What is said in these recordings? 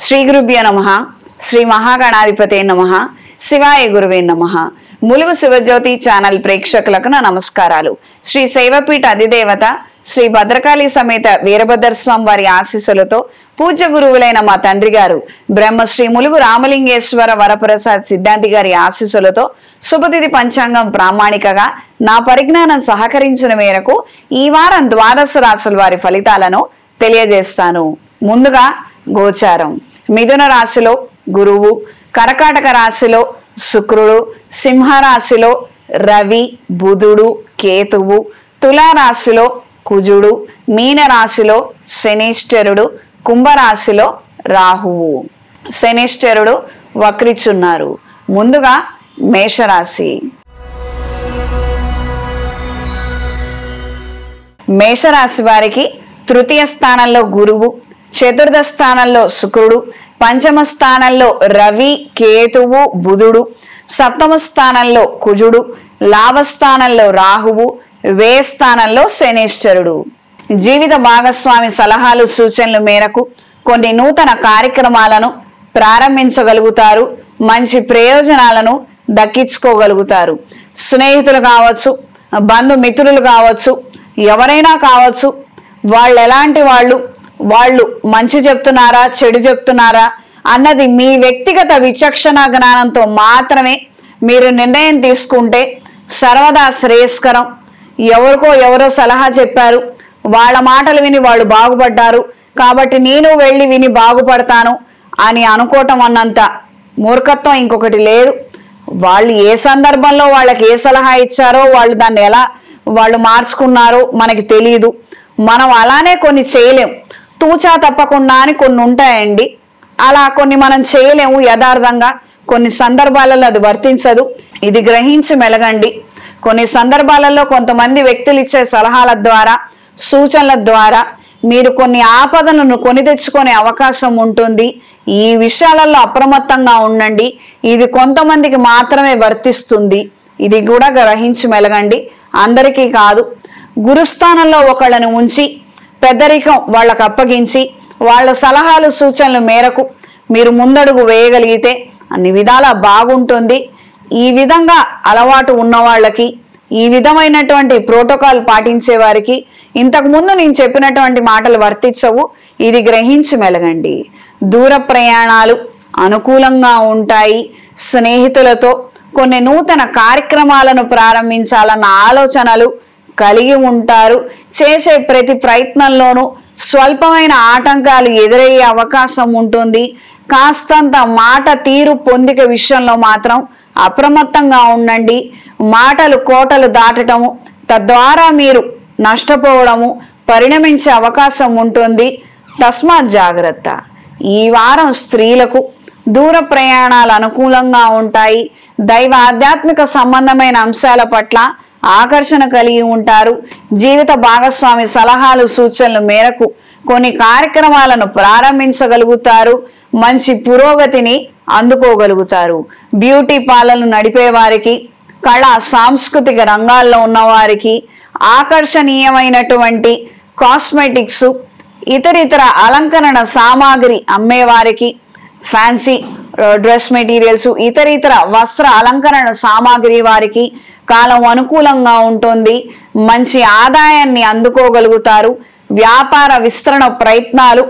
శ్రీ గురుభ్యో నమః. శ్రీ మహాగణాధిపతే నమః. శివాయ గురువే నమః. ములుగు శివజ్యోతి ఛానల్ ప్రేక్షకులకు నా నమస్కారాలు. శ్రీ శైవపీఠ అధిదేవత శ్రీ భద్రకాళి సమేత వీరభద్ర స్వామి వారి ఆశీస్సులతో పూజ్య గురువులైన మా తండ్రి గారు బ్రహ్మశ్రీ ములుగు రామలింగేశ్వర వరప్రసాద్ సిద్ధాంతి గారి ఆశీస్సులతో శుభతిథి పంచాంగం ప్రామాణికగా నా పరిజ్ఞానం సహకరించిన మేరకు ఈ వారం ద్వాదశ రాశుల వారి ఫలితాలను తెలియజేస్తాను. ముందుగా గోచారం. మిథున రాశిలో గురువు, కర్కాటక రాశిలో శుక్రుడు, సింహరాశిలో రవి, బుధుడు, కేతువు, తులారాశిలో కుజుడు, మీనరాశిలో శనీశ్వరుడు, కుంభరాశిలో రాహువు. శనీశ్వరుడు వక్రిచున్నారు. ముందుగా మేషరాశి. మేషరాశి వారికి తృతీయ స్థానంలో గురువు, చతుర్థ స్థానంలో శుక్రుడు, పంచమ స్థానంలో రవి, కేతువు, బుధుడు, సప్తమ స్థానంలో కుజుడు, లాభస్థానంలో రాహువు, వ్యయ స్థానంలో శనీశ్వరుడు. జీవిత భాగస్వామి సలహాలు సూచనల మేరకు కొన్ని నూతన కార్యక్రమాలను ప్రారంభించగలుగుతారు. మంచి ప్రయోజనాలను దక్కించుకోగలుగుతారు. స్నేహితులు కావచ్చు, బంధుమిత్రులు కావచ్చు, ఎవరైనా కావచ్చు, వాళ్ళు ఎలాంటి వాళ్ళు మంచి చెప్తున్నారా చెడు చెప్తున్నారా అన్నది మీ వ్యక్తిగత విచక్షణ జ్ఞానంతో మాత్రమే మీరు నిర్ణయం తీసుకుంటే సర్వదా శ్రేయస్కరం. ఎవరో సలహా చెప్పారు, వాళ్ళ మాటలు విని వాళ్ళు బాగుపడ్డారు కాబట్టి నేను వెళ్ళి విని బాగుపడతాను అని అనుకోవటం అన్నంత మూర్ఖత్వం ఇంకొకటి లేదు. వాళ్ళు ఏ సందర్భంలో వాళ్ళకి ఏ సలహా ఇచ్చారో వాళ్ళు దాన్ని ఎలా మార్చుకున్నారో మనకి తెలియదు. మనం అలానే కొన్ని చేయలేం. తూచా తప్పకుండా అని కొన్ని ఉంటాయండి. అలా కొన్ని మనం చేయలేము యథార్థంగా. కొన్ని సందర్భాలలో అది వర్తించదు. ఇది గ్రహించి మెలగండి. కొన్ని సందర్భాలలో కొంతమంది వ్యక్తులు ఇచ్చే సలహాల ద్వారా, సూచనల ద్వారా మీరు కొన్ని ఆపదలను కొని తెచ్చుకునే అవకాశం ఉంటుంది. ఈ విషయాలలో అప్రమత్తంగా ఉండండి. ఇది కొంతమందికి మాత్రమే వర్తిస్తుంది. ఇది కూడా గ్రహించి మెలగండి, అందరికీ కాదు. గురుస్థానంలో ఒకళ్ళని ఉంచి పెద్దరికం వాళ్ళకు అప్పగించి వాళ్ళ సలహాలు సూచనల మేరకు మీరు ముందడుగు వేయగలిగితే అన్ని విధాలా బాగుంటుంది. ఈ విధంగా అలవాటు ఉన్న వాళ్ళకి, ఈ విధమైనటువంటి ప్రోటోకాల్ పాటించే వారికి ఇంతకుముందు నేను చెప్పినటువంటి మాటలు వర్తించవు. ఇది గ్రహించి మెలగండి. దూర ప్రయాణాలు అనుకూలంగా ఉంటాయి. స్నేహితులతో కొన్ని నూతన కార్యక్రమాలను ప్రారంభించాలన్న ఆలోచనలు కలిగి ఉంటారు. చేసే ప్రతి ప్రయత్నంలోనూ స్వల్పమైన ఆటంకాలు ఎదురయ్యే అవకాశం ఉంటుంది. కాస్తంత మాట తీరు పొందిక విషయంలో మాత్రం అప్రమత్తంగా ఉండండి. మాటలు కోటలు దాటటము, తద్వారా మీరు నష్టపోవడము పరిణమించే అవకాశం ఉంటుంది. తస్మాత్ జాగ్రత్త. ఈ వారం స్త్రీలకు దూర ప్రయాణాలు అనుకూలంగా ఉంటాయి. దైవ ఆధ్యాత్మిక సంబంధమైన అంశాల పట్ల ఆకర్షణ కలిగి ఉంటారు. జీవిత భాగస్వామి సలహాలు సూచనల మేరకు కొన్ని కార్యక్రమాలను ప్రారంభించగలుగుతారు. మంచి పురోగతిని అందుకోగలుగుతారు. బ్యూటీ పార్లర్లు నడిపే వారికి, కళా సాంస్కృతిక రంగాల్లో ఉన్నవారికి, ఆకర్షణీయమైనటువంటి కాస్మెటిక్స్, ఇతరితర అలంకరణ సామాగ్రి అమ్మేవారికి, ఫ్యాన్సీ డ్రెస్ మెటీరియల్స్, ఇతరితర వస్త్ర అలంకరణ సామాగ్రి వారికి కాలం అనుకూలంగా ఉంటుంది. మంచి ఆదాయాన్ని అందుకోగలుగుతారు. వ్యాపార విస్తరణ ప్రయత్నాలు,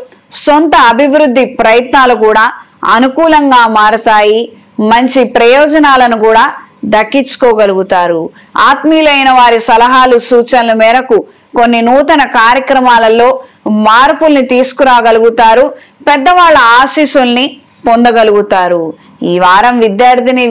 సొంత అభివృద్ధి ప్రయత్నాలు కూడా అనుకూలంగా మారతాయి. మంచి ప్రయోజనాలను కూడా దక్కించుకోగలుగుతారు. ఆత్మీయులైన వారి సలహాలు సూచనల మేరకు కొన్ని నూతన కార్యక్రమాలలో మార్పుల్ని తీసుకురాగలుగుతారు. పెద్దవాళ్ళ ఆశీస్సుల్ని పొందగలుగుతారు. ఈ వారం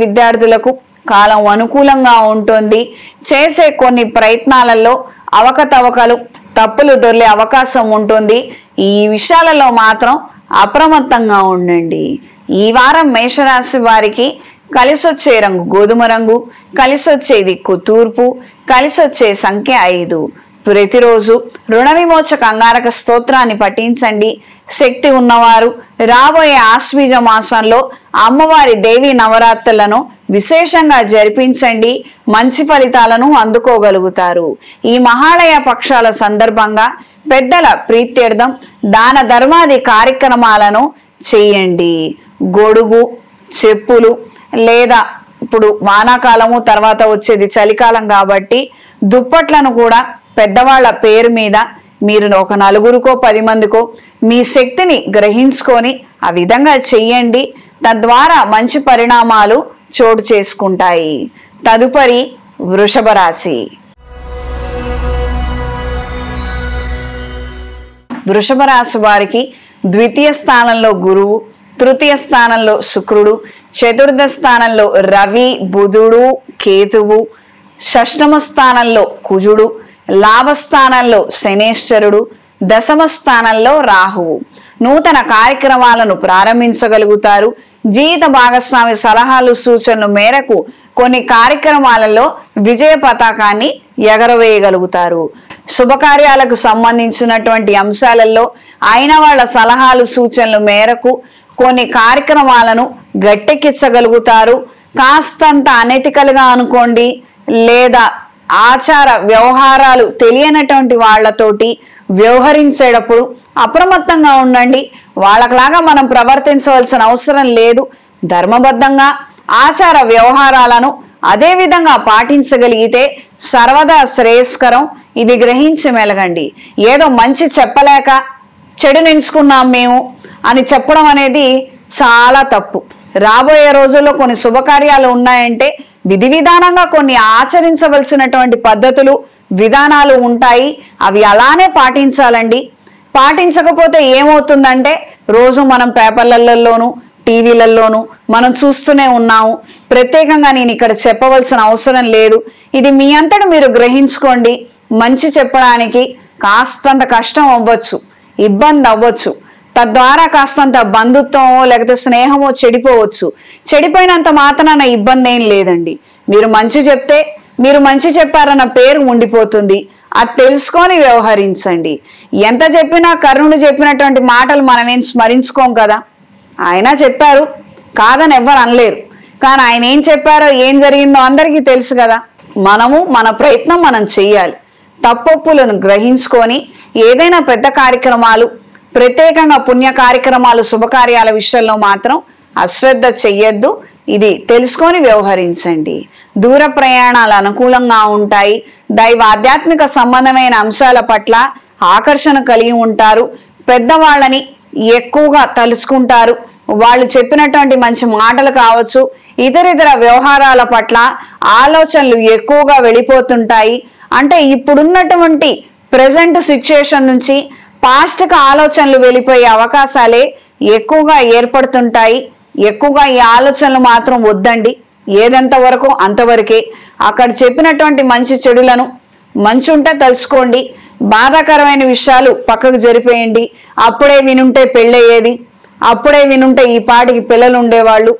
విద్యార్థులకు కాలం అనుకూలంగా ఉంటుంది. చేసే కొన్ని ప్రయత్నాలలో అవకతవకలు, తప్పులు దొర్లే అవకాశం ఉంటుంది. ఈ విషయాలలో మాత్రం అప్రమత్తంగా ఉండండి. ఈ వారం మేషరాశి వారికి కలిసొచ్చే రంగు గోధుమ రంగు, కలిసొచ్చే దిక్కు తూర్పు, కలిసొచ్చే సంఖ్య 5. ప్రతిరోజు రుణ విమోచక అంగారక స్తోత్రాన్ని పఠించండి. శక్తి ఉన్నవారు రాబోయే ఆశ్వీజ మాసంలో అమ్మవారి దేవి నవరాత్రులను విశేషంగా జరిపించండి. మంచి ఫలితాలను అందుకోగలుగుతారు. ఈ మహాలయ పక్షాల సందర్భంగా పెద్దల ప్రీత్యర్థం దాన ధర్మాది కార్యక్రమాలను చెయ్యండి. గొడుగు, చెప్పులు, లేదా ఇప్పుడు వానాకాలము తర్వాత వచ్చేది చలికాలం కాబట్టి దుప్పట్లను కూడా పెద్దవాళ్ళ పేరు మీద మీరు ఒక 4కో 10 మందికో మీ శక్తిని గ్రహించుకొని ఆ విధంగా చెయ్యండి. తద్వారా మంచి పరిణామాలు చోటు చేసుకుంటాయి. తదుపరి వృషభ రాశి. వృషభ రాశి వారికి ద్వితీయ స్థానంలో గురువు, తృతీయ స్థానంలో శుక్రుడు, చతుర్థ స్థానంలో రవి, బుధుడు, కేతువు, షష్టమ స్థానంలో కుజుడు, లాభస్థానంలో శనేశ్వరుడు, దశమ స్థానంలో రాహువు. నూతన కార్యక్రమాలను ప్రారంభించగలుగుతారు. జీవిత భాగస్వామి సలహాలు సూచనల మేరకు కొన్ని కార్యక్రమాలలో విజయ పతాకాన్ని ఎగరవేయగలుగుతారు. శుభకార్యాలకు సంబంధించినటువంటి అంశాలలో అయిన వాళ్ళ సలహాలు సూచనల మేరకు కొన్ని కార్యక్రమాలను గట్టెక్కించగలుగుతారు. కాస్తంత అనెతికల్గా అనుకోండి, లేదా ఆచార వ్యవహారాలు తెలియనటువంటి వాళ్లతోటి వ్యవహరించేటప్పుడు అప్రమత్తంగా ఉండండి. వాళ్ళలాగా మనం ప్రవర్తించవలసిన అవసరం లేదు. ధర్మబద్ధంగా ఆచార వ్యవహారాలను అదే విధంగా పాటించగలిగితే సర్వదా శ్రేయస్కరం. ఇది గ్రహించి మెలగండి. ఏదో మంచి చెప్పలేక చెడు నించుకున్నాం మేము అని చెప్పడం అనేది చాలా తప్పు. రాబోయే రోజుల్లో కొన్ని శుభకార్యాలు ఉన్నాయంటే విధి విధానంగా కొన్ని ఆచరించవలసినటువంటి పద్ధతులు, విధానాలు ఉంటాయి. అవి అలానే పాటించాలండి. పాటించకపోతే ఏమవుతుందంటే రోజు మనం పేపర్లలోనూ టీవీలలోనూ మనం చూస్తూనే ఉన్నాము. ప్రత్యేకంగా నేను ఇక్కడ చెప్పవలసిన అవసరం లేదు. ఇది మీ అంతటా మీరు గ్రహించుకోండి. మంచి చెప్పడానికి కాస్తంత కష్టం అవ్వచ్చు, ఇబ్బంది అవ్వచ్చు. తద్వారా కాస్తంత బంధుత్వమో లేకపోతే స్నేహమో చెడిపోవచ్చు. చెడిపోయినంత మాత్రాన ఇబ్బంది ఏం లేదండి. మీరు మంచి చెప్తే మీరు మంచి చెప్పారన్న పేరు ఉండిపోతుంది. అది తెలుసుకొని వ్యవహరించండి. ఎంత చెప్పినా కర్ణుడు చెప్పినటువంటి మాటలు మనమేం స్మరించుకోం కదా. ఆయన చెప్పారు కాదని ఎవ్వరు అనలేరు. కానీ ఆయన ఏం చెప్పారో ఏం జరిగిందో అందరికీ తెలుసు కదా. మనము మన ప్రయత్నం మనం చెయ్యాలి. తప్పొప్పులను గ్రహించుకొని ఏదైనా పెద్ద కార్యక్రమాలు, ప్రత్యేకంగా పుణ్య కార్యక్రమాలు, శుభకార్యాల విషయంలో మాత్రం అశ్రద్ధ చెయ్యొద్దు. ఇది తెలుసుకొని వ్యవహరించండి. దూర ప్రయాణాలు అనుకూలంగా ఉంటాయి. దైవ ఆధ్యాత్మిక సంబంధమైన అంశాల పట్ల ఆకర్షణ కలిగి ఉంటారు. పెద్దవాళ్ళని ఎక్కువగా తలుచుకుంటారు. వాళ్ళు చెప్పినటువంటి మంచి మాటలు కావచ్చు, ఇతరితర వ్యవహారాల పట్ల ఆలోచనలు ఎక్కువగా వెళ్ళిపోతుంటాయి. అంటే ఇప్పుడున్నటువంటి ప్రజెంట్ సిచ్యుయేషన్ నుంచి పాస్ట్కి ఆలోచనలు వెళ్ళిపోయే అవకాశాలే ఎక్కువగా ఏర్పడుతుంటాయి. ఎక్కువగా ఈ ఆలోచనలు మాత్రం వద్దండి. ఏదెంత వరకు అంతవరకే. అక్కడ చెప్పినటువంటి మంచి చెడులను మంచి ఉంటే తలుచుకోండి. బాధాకరమైన విషయాలు పక్కకు జరిపేయండి. అప్పుడే వినుంటే పెళ్ళయ్యేది, అప్పుడే వినుంటే ఈ పాటికి పిల్లలు ఉండేవాళ్ళు,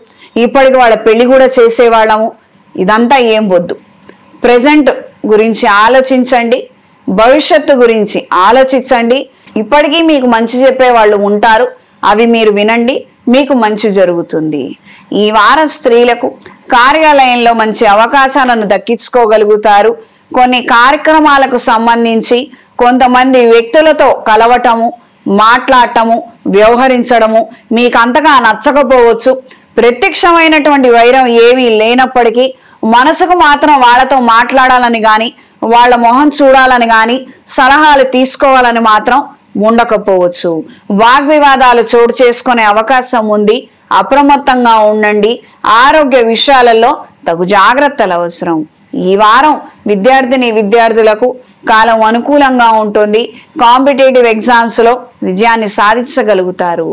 ఇప్పటికి వాళ్ళ పెళ్లి కూడా చేసేవాళ్ళము. ఇదంతా ఏం వద్దు. ప్రజెంట్ గురించి ఆలోచించండి. భవిష్యత్తు గురించి ఆలోచించండి. ఇప్పటికీ మీకు మంచి చెప్పే వాళ్ళు ఉంటారు. అవి మీరు వినండి. మీకు మంచి జరుగుతుంది. ఈ వారం స్త్రీలకు కార్యాలయంలో మంచి అవకాశాలను దక్కించుకోగలుగుతారు. కొన్ని కార్యక్రమాలకు సంబంధించి కొంతమంది వ్యక్తులతో కలవటము, మాట్లాడటము, వ్యవహరించడము మీకు అంతగా నచ్చకపోవచ్చు. ప్రత్యక్షమైనటువంటి వైరం ఏమీ లేనప్పటికీ మనసుకు మాత్రం వాళ్ళతో మాట్లాడాలని కానీ, వాళ్ళ మొహం చూడాలని కానీ, సలహాలు తీసుకోవాలని మాత్రం ఉండకపోవచ్చు. వాగ్వివాదాలు చోటు చేసుకునే అవకాశం ఉంది. అప్రమత్తంగా ఉండండి. ఆరోగ్య విషయాలలో తగు జాగ్రత్తలు అవసరం. ఈ వారం విద్యార్థులకు కాలం అనుకూలంగా ఉంటుంది. కాంపిటేటివ్ ఎగ్జామ్స్లో విజయాన్ని సాధించగలుగుతారు.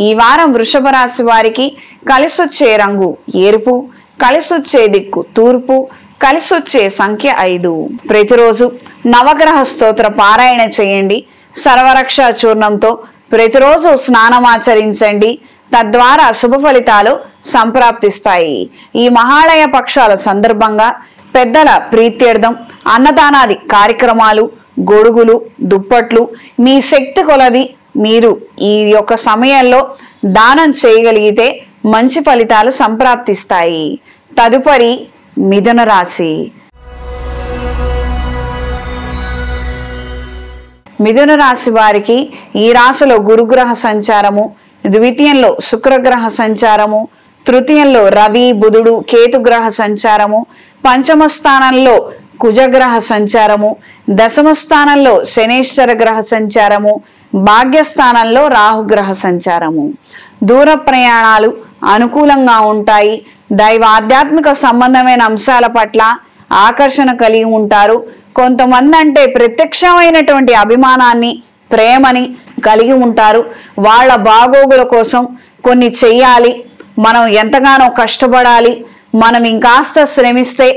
ఈ వారం వృషభ రాశి వారికి కలిసొచ్చే రంగు ఎరుపు, కలిసొచ్చే దిక్కు తూర్పు, కలిసొచ్చే సంఖ్య 5. ప్రతిరోజు నవగ్రహ స్తోత్ర పారాయణ చేయండి. సర్వరక్ష చూర్ణంతో ప్రతిరోజు స్నానమాచరించండి. తద్వారా శుభ ఫలితాలు సంప్రాప్తిస్తాయి. ఈ మహాలయ పక్షాల సందర్భంగా పెద్దల ప్రీత్యర్థం అన్నదానాది కార్యక్రమాలు, గొడుగులు, దుప్పట్లు మీ శక్తి కొలది మీరు ఈ యొక్క సమయంలో దానం చేయగలిగితే మంచి ఫలితాలు సంప్రాప్తిస్తాయి. తదుపరి మిథున రాశి. మిథున రాశి వారికి ఈ రాశిలో గురుగ్రహ సంచారము ద్వితీయంలో శుక్రగ్రహ సంచారము, తృతీయంలో రవి బుధుడు కేతుగ్రహ సంచారము, పంచమ స్థానంలో కుజగ్రహ సంచారము, దశమ స్థానంలో శనేశ్వర గ్రహ సంచారము, భాగ్యస్థానంలో రాహుగ్రహ సంచారము. దూర ప్రయాణాలు అనుకూలంగా ఉంటాయి. దైవ ఆధ్యాత్మిక సంబంధమైన అంశాల పట్ల ఆకర్షణ కలిగి ఉంటారు. కొంతమంది అంటే ప్రత్యక్షమైనటువంటి అభిమానాన్ని ప్రేమని కలిగి ఉంటారు. వాళ్ళ బాగోగుల కోసం కొన్ని చెయ్యాలి, మనం ఎంతగానో కష్టపడాలి, మనం ఇంకాస్త శ్రమిస్తే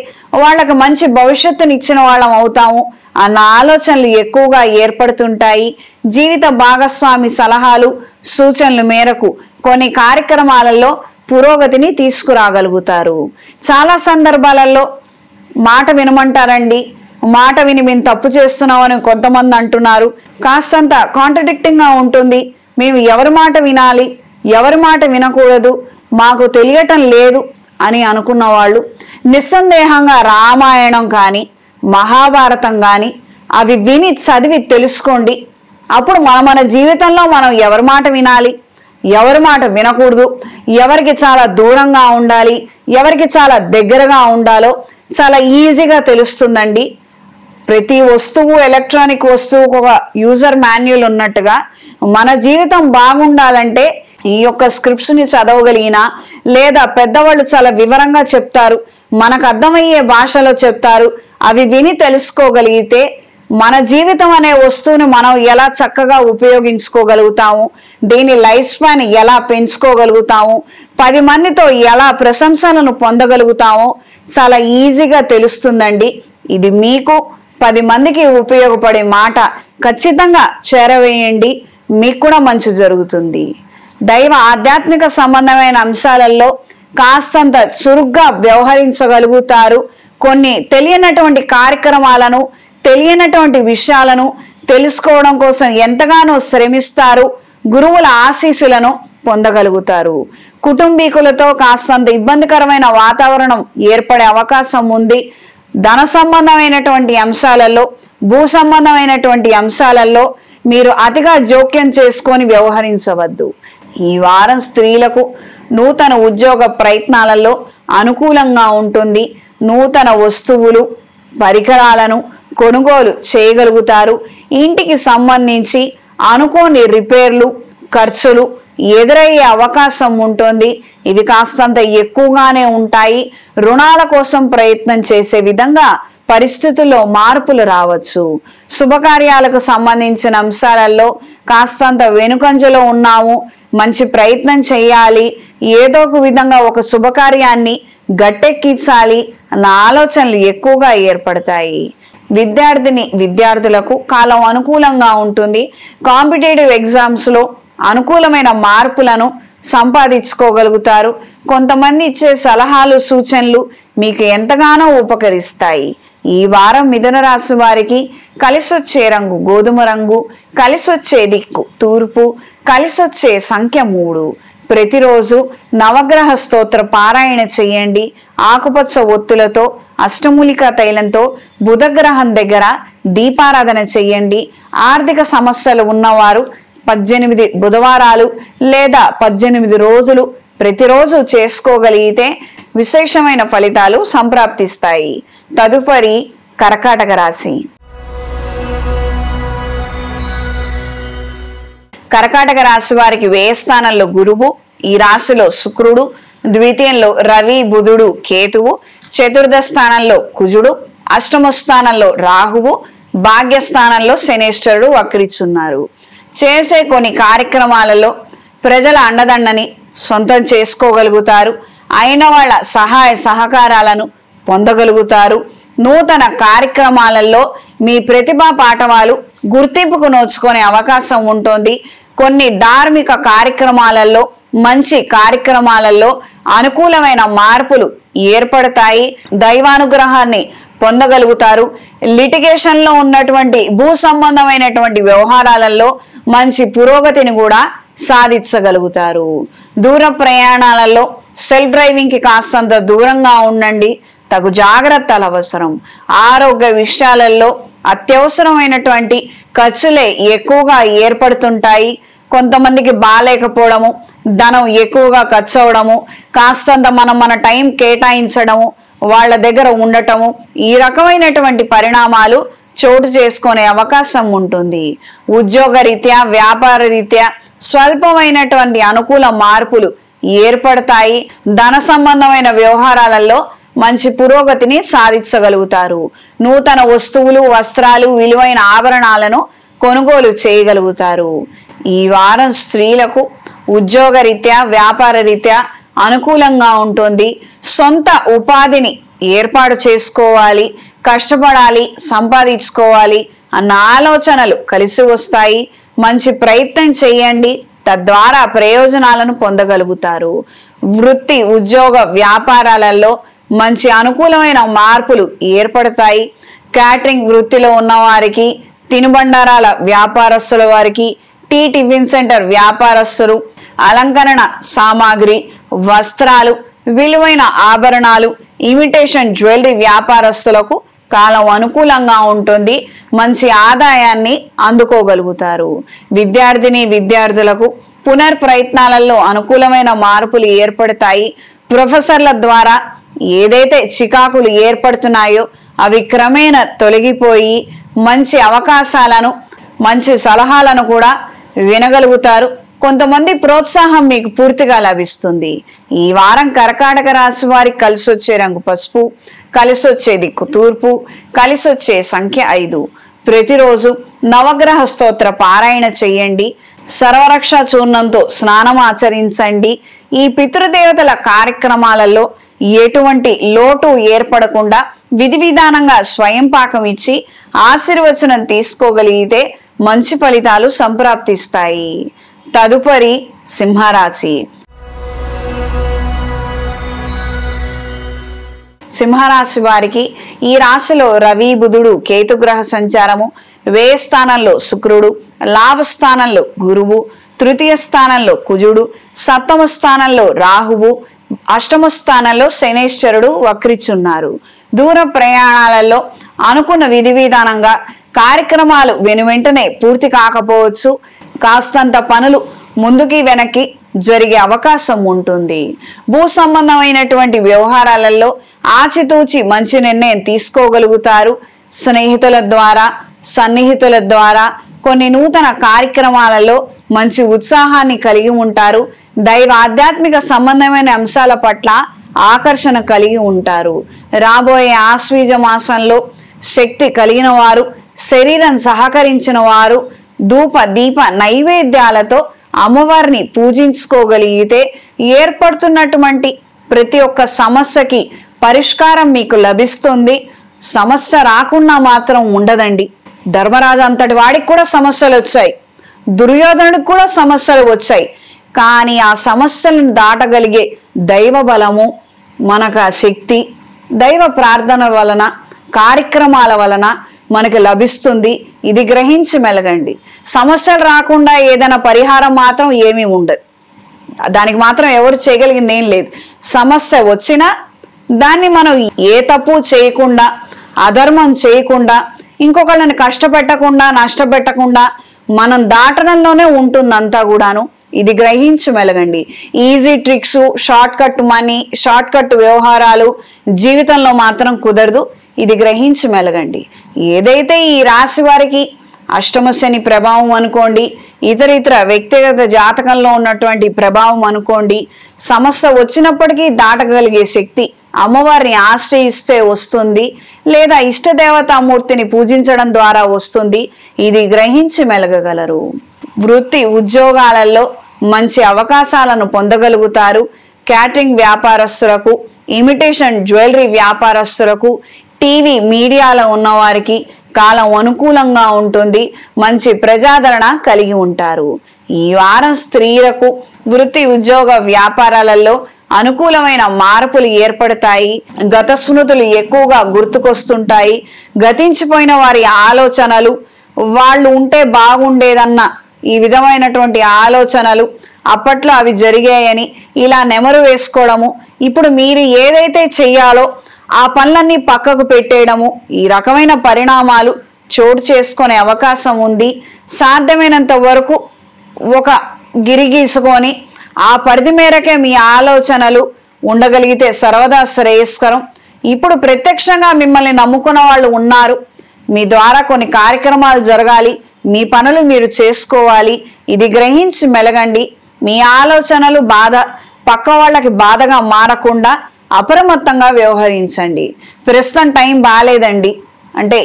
వాళ్ళకి మంచి భవిష్యత్తుని ఇచ్చిన వాళ్ళం అవుతాము అన్న ఆలోచనలు ఎక్కువగా ఏర్పడుతుంటాయి. జీవిత భాగస్వామి సలహాలు సూచనల మేరకు కొన్ని కార్యక్రమాలలో పురోగతిని తీసుకురాగలుగుతారు. చాలా సందర్భాలలో మాట వినమంటారండి, మాట విని మేము తప్పు చేస్తున్నామని కొంతమంది అంటున్నారు. కాస్తంత కాంట్రడిక్టింగ్ గా ఉంటుంది. మేము ఎవరి మాట వినాలి, ఎవరి మాట వినకూడదు, మాకు తెలియటం లేదు అని అనుకున్న వాళ్ళు నిస్సందేహంగా రామాయణం కానీ మహాభారతం కానీ అవి విని చదివి తెలుసుకోండి. అప్పుడు మన జీవితంలో మనం ఎవరి మాట వినాలి, ఎవరి మాట వినకూడదు, ఎవరికి చాలా దూరంగా ఉండాలి, ఎవరికి చాలా దగ్గరగా ఉండాలో చాలా ఈజీగా తెలుస్తుందండి. ప్రతి వస్తువు, ఎలక్ట్రానిక్ వస్తువుకు ఒక యూజర్ మాన్యువల్ ఉన్నట్టుగా మన జీవితం బాగుండాలంటే ఈ యొక్క స్క్రిప్ట్స్ ని చదవగలిగినా, లేదా పెద్దవాళ్ళు చాలా వివరంగా చెప్తారు, మనకు అర్థమయ్యే భాషలో చెప్తారు, అవి విని తెలుసుకోగలిగితే మన జీవితం అనే వస్తువుని మనం ఎలా చక్కగా ఉపయోగించుకోగలుగుతాము, దీని లైఫ్ స్పాన్ ఎలా పెంచుకోగలుగుతాము, 10 మందితో ఎలా ప్రశంసలను పొందగలుగుతామో చాలా ఈజీగా తెలుస్తుందండి. ఇది మీకు 10 మందికి ఉపయోగపడే మాట ఖచ్చితంగా చేరవేయండి, మీకు కూడా మంచి జరుగుతుంది. దైవ ఆధ్యాత్మిక సంబంధమైన అంశాలలో కాస్తంత చురుగ్గా వ్యవహరించగలుగుతారు. కొన్ని తెలియనటువంటి కార్యక్రమాలను, తెలియనటువంటి విషయాలను తెలుసుకోవడం కోసం ఎంతగానో శ్రమిస్తారు. గురువుల ఆశీస్సులను పొందగలుగుతారు. కుటుంబీకులతో కాస్తంత ఇబ్బందికరమైన వాతావరణం ఏర్పడే అవకాశం ఉంది. ధన సంబంధమైనటువంటి అంశాలలో, భూ సంబంధమైనటువంటి అంశాలలో మీరు అతిగా జోక్యం చేసుకొని వ్యవహరించవద్దు. ఈ వారం స్త్రీలకు నూతన ఉద్యోగ ప్రయత్నాలలో అనుకూలంగా ఉంటుంది. నూతన వస్తువులు, పరికరాలను కొనుగోలు చేయగలుగుతారు. ఇంటికి సంబంధించి అనుకోని రిపేర్లు, ఖర్చులు ఎదురయ్యే అవకాశం ఉంటుంది. ఇవి కాస్తంత ఎక్కువగానే ఉంటాయి. రుణాల కోసం ప్రయత్నం చేసే విధంగా పరిస్థితుల్లో మార్పులు రావచ్చు. శుభకార్యాలకు సంబంధించిన అంశాలలో కాస్తంత వెనుకంజలో ఉన్నాము, మంచి ప్రయత్నం చేయాలి, ఏదో ఒక విధంగా ఒక శుభకార్యాన్ని గట్టెక్కించాలి అన్న ఆలోచనలు ఎక్కువగా ఏర్పడతాయి. విద్యార్థులకు కాలం అనుకూలంగా ఉంటుంది. కాంపిటేటివ్ ఎగ్జామ్స్ లో అనుకూలమైన మార్పులను సంపాదించుకోగలుగుతారు. కొంతమంది ఇచ్చే సలహాలు, సూచనలు మీకు ఎంతగానో ఉపకరిస్తాయి. ఈ వారం మిథున రాశి వారికి కలిసొచ్చే రంగు గోధుమ రంగు, కలిసొచ్చే దిక్కు తూర్పు, కలిసొచ్చే సంఖ్య 3. ప్రతిరోజు నవగ్రహ స్తోత్ర పారాయణ చేయండి. ఆకుపచ్చ ఒత్తులతో, అష్టమూలికా తైలంతో బుధగ్రహం దగ్గర దీపారాధన చేయండి. ఆర్థిక సమస్యలు ఉన్నవారు 18 బుధవారాలు లేదా 18 రోజులు ప్రతిరోజు చేసుకోగలిగితే విశేషమైన ఫలితాలు సంప్రాప్తిస్తాయి. తదుపరి కర్కాటక రాశి. కర్కాటక రాశి వారికి వ్యయ స్థానంలో గురువు, ఈ రాశిలో శుక్రుడు, ద్వితీయంలో రవి బుధుడు కేతువు, చతుర్థ స్థానంలో కుజుడు, అష్టమ స్థానంలో రాహువు, భాగ్యస్థానంలో శనేశ్వరుడు వక్రిచున్నారు. చేసే కొన్ని కార్యక్రమాలలో ప్రజల అండదండని సొంతం చేసుకోగలుగుతారు. అయిన వాళ్ళ సహాయ సహకారాలను పొందగలుగుతారు. నూతన కార్యక్రమాలలో మీ ప్రతిభా పాఠవాలు గుర్తింపుకు నోచుకునే అవకాశం ఉంటుంది. కొన్ని ధార్మిక కార్యక్రమాలలో, మంచి కార్యక్రమాలలో అనుకూలమైన మార్పులు ఏర్పడతాయి. దైవానుగ్రహాన్ని పొందగలుగుతారు. లిటిగేషన్ లో ఉన్నటువంటి భూ సంబంధమైనటువంటి వ్యవహారాలలో మంచి పురోగతిని కూడా సాధించగలుగుతారు. దూర ప్రయాణాలలో సెల్ఫ్ డ్రైవింగ్ కి కాస్తంత దూరంగా ఉండండి. తగు జాగ్రత్తలు అవసరం. ఆరోగ్య విషయాలలో అత్యవసరమైనటువంటి ఖర్చులే ఎక్కువగా ఏర్పడుతుంటాయి. కొంతమందికి బాలేకపోవడము, ధనం ఎక్కువగా ఖర్చు అవడము, కాస్తంత మన టైం కేటాయించడము, వాళ్ళ దగ్గర ఉండటము, ఈ రకమైనటువంటి పరిణామాలు చోటు చేసుకునే అవకాశం ఉంటుంది. ఉద్యోగ రీత్యా, వ్యాపార రీత్యా స్వల్పమైనటువంటి అనుకూల మార్పులు ఏర్పడతాయి. ధన సంబంధమైన వ్యవహారాలలో మంచి పురోగతిని సాధించగలుగుతారు. నూతన వస్తువులు, వస్త్రాలు, విలువైన ఆభరణాలను కొనుగోలు చేయగలుగుతారు. ఈ వారం స్త్రీలకు ఉద్యోగ రీత్యా, వ్యాపార రీత్యా అనుకూలంగా ఉంటుంది. సొంత ఉపాధిని ఏర్పాటు చేసుకోవాలి, కష్టపడాలి, సంపాదించుకోవాలి అన్న ఆలోచనలు కలిసి వస్తాయి. మంచి ప్రయత్నం చేయండి, తద్వారా ప్రయోజనాలను పొందగలుగుతారు. వృత్తి, ఉద్యోగ, వ్యాపారాలలో మంచి అనుకూలమైన మార్పులు ఏర్పడతాయి. క్యాటరింగ్ వృత్తిలో ఉన్న వారికి, తినుబండారాల వ్యాపారస్తుల వారికి, టిఫిన్ సెంటర్ వ్యాపారస్తులు, అలంకరణ సామాగ్రి, వస్త్రాలు, విలువైన ఆభరణాలు, ఇమిటేషన్ జ్యువెలరీ వ్యాపారస్తులకు కాలం అనుకూలంగా ఉంటుంది. మంచి ఆదాయాన్ని అందుకోగలుగుతారు. విద్యార్థులకు పునర్ప్రయత్నాలలో అనుకూలమైన మార్పులు ఏర్పడతాయి. ప్రొఫెసర్ల ద్వారా ఏదైతే చికాకులు ఏర్పడుతున్నాయో అవి క్రమేణా తొలగిపోయి మంచి అవకాశాలను, మంచి సలహాలను కూడా వినగలుగుతారు. కొంతమంది ప్రోత్సాహం మీకు పూర్తిగా లభిస్తుంది. ఈ వారం కర్కాటక రాశి వారికి కలిసి వచ్చే రంగు పసుపు, కలిసి వచ్చే దిక్కు తూర్పు, కలిసి వచ్చే సంఖ్య 5. ప్రతిరోజు నవగ్రహ స్తోత్ర పారాయణ చేయండి. సర్వరక్ష చూర్ణంతో స్నానం ఆచరించండి. ఈ పితృదేవతల కార్యక్రమాలలో ఎటువంటి లోటు ఏర్పడకుండా విధి విధానంగా స్వయం పాకం ఇచ్చి ఆశీర్వచనం తీసుకోగలిగితే మంచి ఫలితాలు సంప్రాప్తిస్తాయి. తదుపరి సింహరాశి. సింహరాశి వారికి ఈ రాశిలో రవి, బుధుడు, కేతుగ్రహ సంచారము, వ్యయ స్థానంలో శుక్రుడు, లాభస్థానంలో గురువు, తృతీయ స్థానంలో కుజుడు, సప్తమ స్థానంలో రాహువు, అష్టమ స్థానంలో శనేశ్వరుడు వక్రిచున్నారు. దూర ప్రయాణాలలో అనుకున్న విధి విధానంగా కార్యక్రమాలు వెనువెంటనే పూర్తి కాకపోవచ్చు. కాస్తంత పనులు ముందుకి వెనక్కి జరిగే అవకాశం ఉంటుంది. భూ సంబంధమైనటువంటి వ్యవహారాలలో ఆచితూచి మంచి నిర్ణయం తీసుకోగలుగుతారు. స్నేహితుల ద్వారా, సన్నిహితుల ద్వారా కొన్ని నూతన కార్యక్రమాలలో మంచి ఉత్సాహాన్ని కలిగి ఉంటారు. దైవ ఆధ్యాత్మిక సంబంధమైన అంశాల పట్ల ఆకర్షణ కలిగి ఉంటారు. రాబోయే ఆశ్వీజ మాసంలో శక్తి కలిగిన వారు, శరీరం సహకరించిన వారు ధూప దీప నైవేద్యాలతో అమ్మవారిని పూజించుకోగలిగితే ఏర్పడుతున్నటువంటి ప్రతి ఒక్క సమస్యకి పరిష్కారం మీకు లభిస్తుంది. సమస్య రాకుండా మాత్రం ఉండదండి. ధర్మరాజు అంతటి వాడికి కూడా సమస్యలు వచ్చాయి, దుర్యోధనుడికి కూడా సమస్యలు వచ్చాయి. కానీ ఆ సమస్యలను దాటగలిగే దైవ బలము, మనకు ఆ శక్తి దైవ ప్రార్థన వలన, కార్యక్రమాల వలన మనకు లభిస్తుంది. ఇది గ్రహించి మెలగండి. సమస్యలు రాకుండా ఏదైనా పరిహారం మాత్రం ఏమీ ఉండదు. దానికి మాత్రం ఎవరు చేయగలిగింది ఏం లేదు. సమస్య వచ్చినా దాన్ని మనం ఏ తప్పు చేయకుండా, అధర్మం చేయకుండా, ఇంకొకళ్ళని కష్టపెట్టకుండా, నష్టపెట్టకుండా మనం దాటడంలోనే ఉంటుంది అంతా కూడాను. ఇది గ్రహించి మెలగండి. Easy tricks, short cut money, short cut వ్యవహారాలు జీవితంలో మాత్రం కుదరదు. ఇది గ్రహించి మెలగండి. ఏదైతే ఈ రాశి వారికి అష్టమ శని ప్రభావం అనుకోండి, ఇతర వ్యక్తిగత జాతకంలో ఉన్నటువంటి ప్రభావం అనుకోండి, సమస్య వచ్చినప్పటికీ దాటగలిగే శక్తి అమ్మవారిని ఆశ్రయిస్తే వస్తుంది, లేదా ఇష్టదేవతామూర్తిని పూజించడం ద్వారా వస్తుంది. ఇది గ్రహించి మెలగగలరు. వృత్తి ఉద్యోగాలలో మంచి అవకాశాలను పొందగలుగుతారు. క్యాటరింగ్ వ్యాపారస్తులకు, ఇమిటేషన్ జ్యువెలరీ వ్యాపారస్తులకు, టీవీ మీడియాలో ఉన్నవారికి కాలం అనుకూలంగా ఉంటుంది. మంచి ప్రజాదరణ కలిగి ఉంటారు. ఈ వారం స్త్రీలకు వృత్తి ఉద్యోగ వ్యాపారాలలో అనుకూలమైన మార్పులు ఏర్పడతాయి. గత స్మృతులు ఎక్కువగా గుర్తుకొస్తుంటాయి. గతించిపోయిన వారి ఆలోచనలు, వాళ్ళు ఉంటే బాగుండేదన్న ఈ విధమైనటువంటి ఆలోచనలు, అప్పట్లో అవి జరిగాయని ఇలా నెమరు వేసుకోవడము, ఇప్పుడు మీరు ఏదైతే చెయ్యాలో ఆ పనులన్నీ పక్కకు పెట్టేయడము, ఈ రకమైన పరిణామాలు చోటు చేసుకునే అవకాశం ఉంది. సాధ్యమైనంత వరకు ఒక గిరి గీసుకొని ఆ పరిధి మేరకే మీ ఆలోచనలు ఉండగలిగితే సర్వదా శ్రేయస్కరం. ఇప్పుడు ప్రత్యక్షంగా మిమ్మల్ని నమ్ముకున్న వాళ్ళు ఉన్నారు, మీ ద్వారా కొన్ని కార్యక్రమాలు జరగాలి, మీ పనులు మీరు చేసుకోవాలి. ఇది గ్రహించి మెలగండి. మీ ఆలోచనలు పక్క వాళ్ళకి బాధగా మారకుండా అప్రమత్తంగా వ్యవహరించండి. ప్రస్తుతం టైం బాగాలేదండి అంటే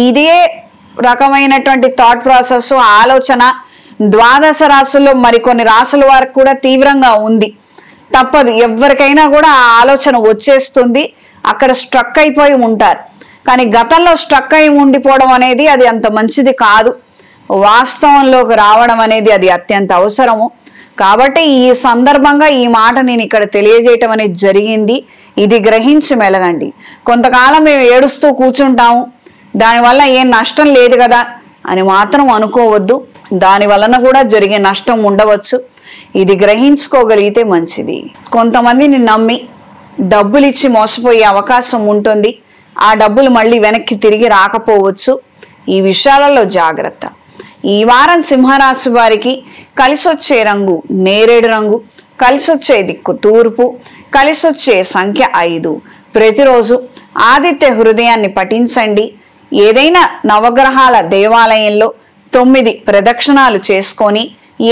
ఇదే రకమైనటువంటి థాట్ ప్రాసెస్ ఆలోచన ద్వాదశ రాశుల్లో మరికొన్ని రాశుల వారికి కూడా తీవ్రంగా ఉంది. తప్పదు, ఎవరికైనా కూడా ఆ ఆలోచన వచ్చేస్తుంది. అక్కడ స్ట్రక్ అయిపోయి ఉంటారు. కానీ గతంలో స్ట్రక్ అయి ఉండిపోవడం అనేది అది అంత మంచిది కాదు. వాస్తవంలోకి రావడం అనేది అది అత్యంత అవసరము. కాబట్టి ఈ సందర్భంగా ఈ మాట నేను ఇక్కడ తెలియజేయటం అనేది జరిగింది. ఇది గ్రహించి మెలగండి. కొంతకాలం మేము ఏడుస్తూ కూర్చుంటాము, దానివల్ల ఏం నష్టం లేదు కదా అని మాత్రం అనుకోవద్దు. దాని వలన కూడా జరిగే నష్టం ఉండవచ్చు. ఇది గ్రహించుకోగలిగితే మంచిది. కొంతమందిని నమ్మి డబ్బులు ఇచ్చి మోసపోయే అవకాశం ఉంటుంది. ఆ డబ్బులు మళ్ళీ వెనక్కి తిరిగి రాకపోవచ్చు. ఈ విషయాలలో జాగ్రత్త. ఈ వారం సింహరాశి వారికి కలిసొచ్చే రంగు నేరేడు రంగు, కలిసొచ్చే దిక్కు తూర్పు, కలిసొచ్చే సంఖ్య 5. ప్రతిరోజు ఆదిత్య హృదయాన్ని పఠించండి. ఏదైనా నవగ్రహాల దేవాలయంలో 9 ప్రదక్షిణాలు చేసుకొని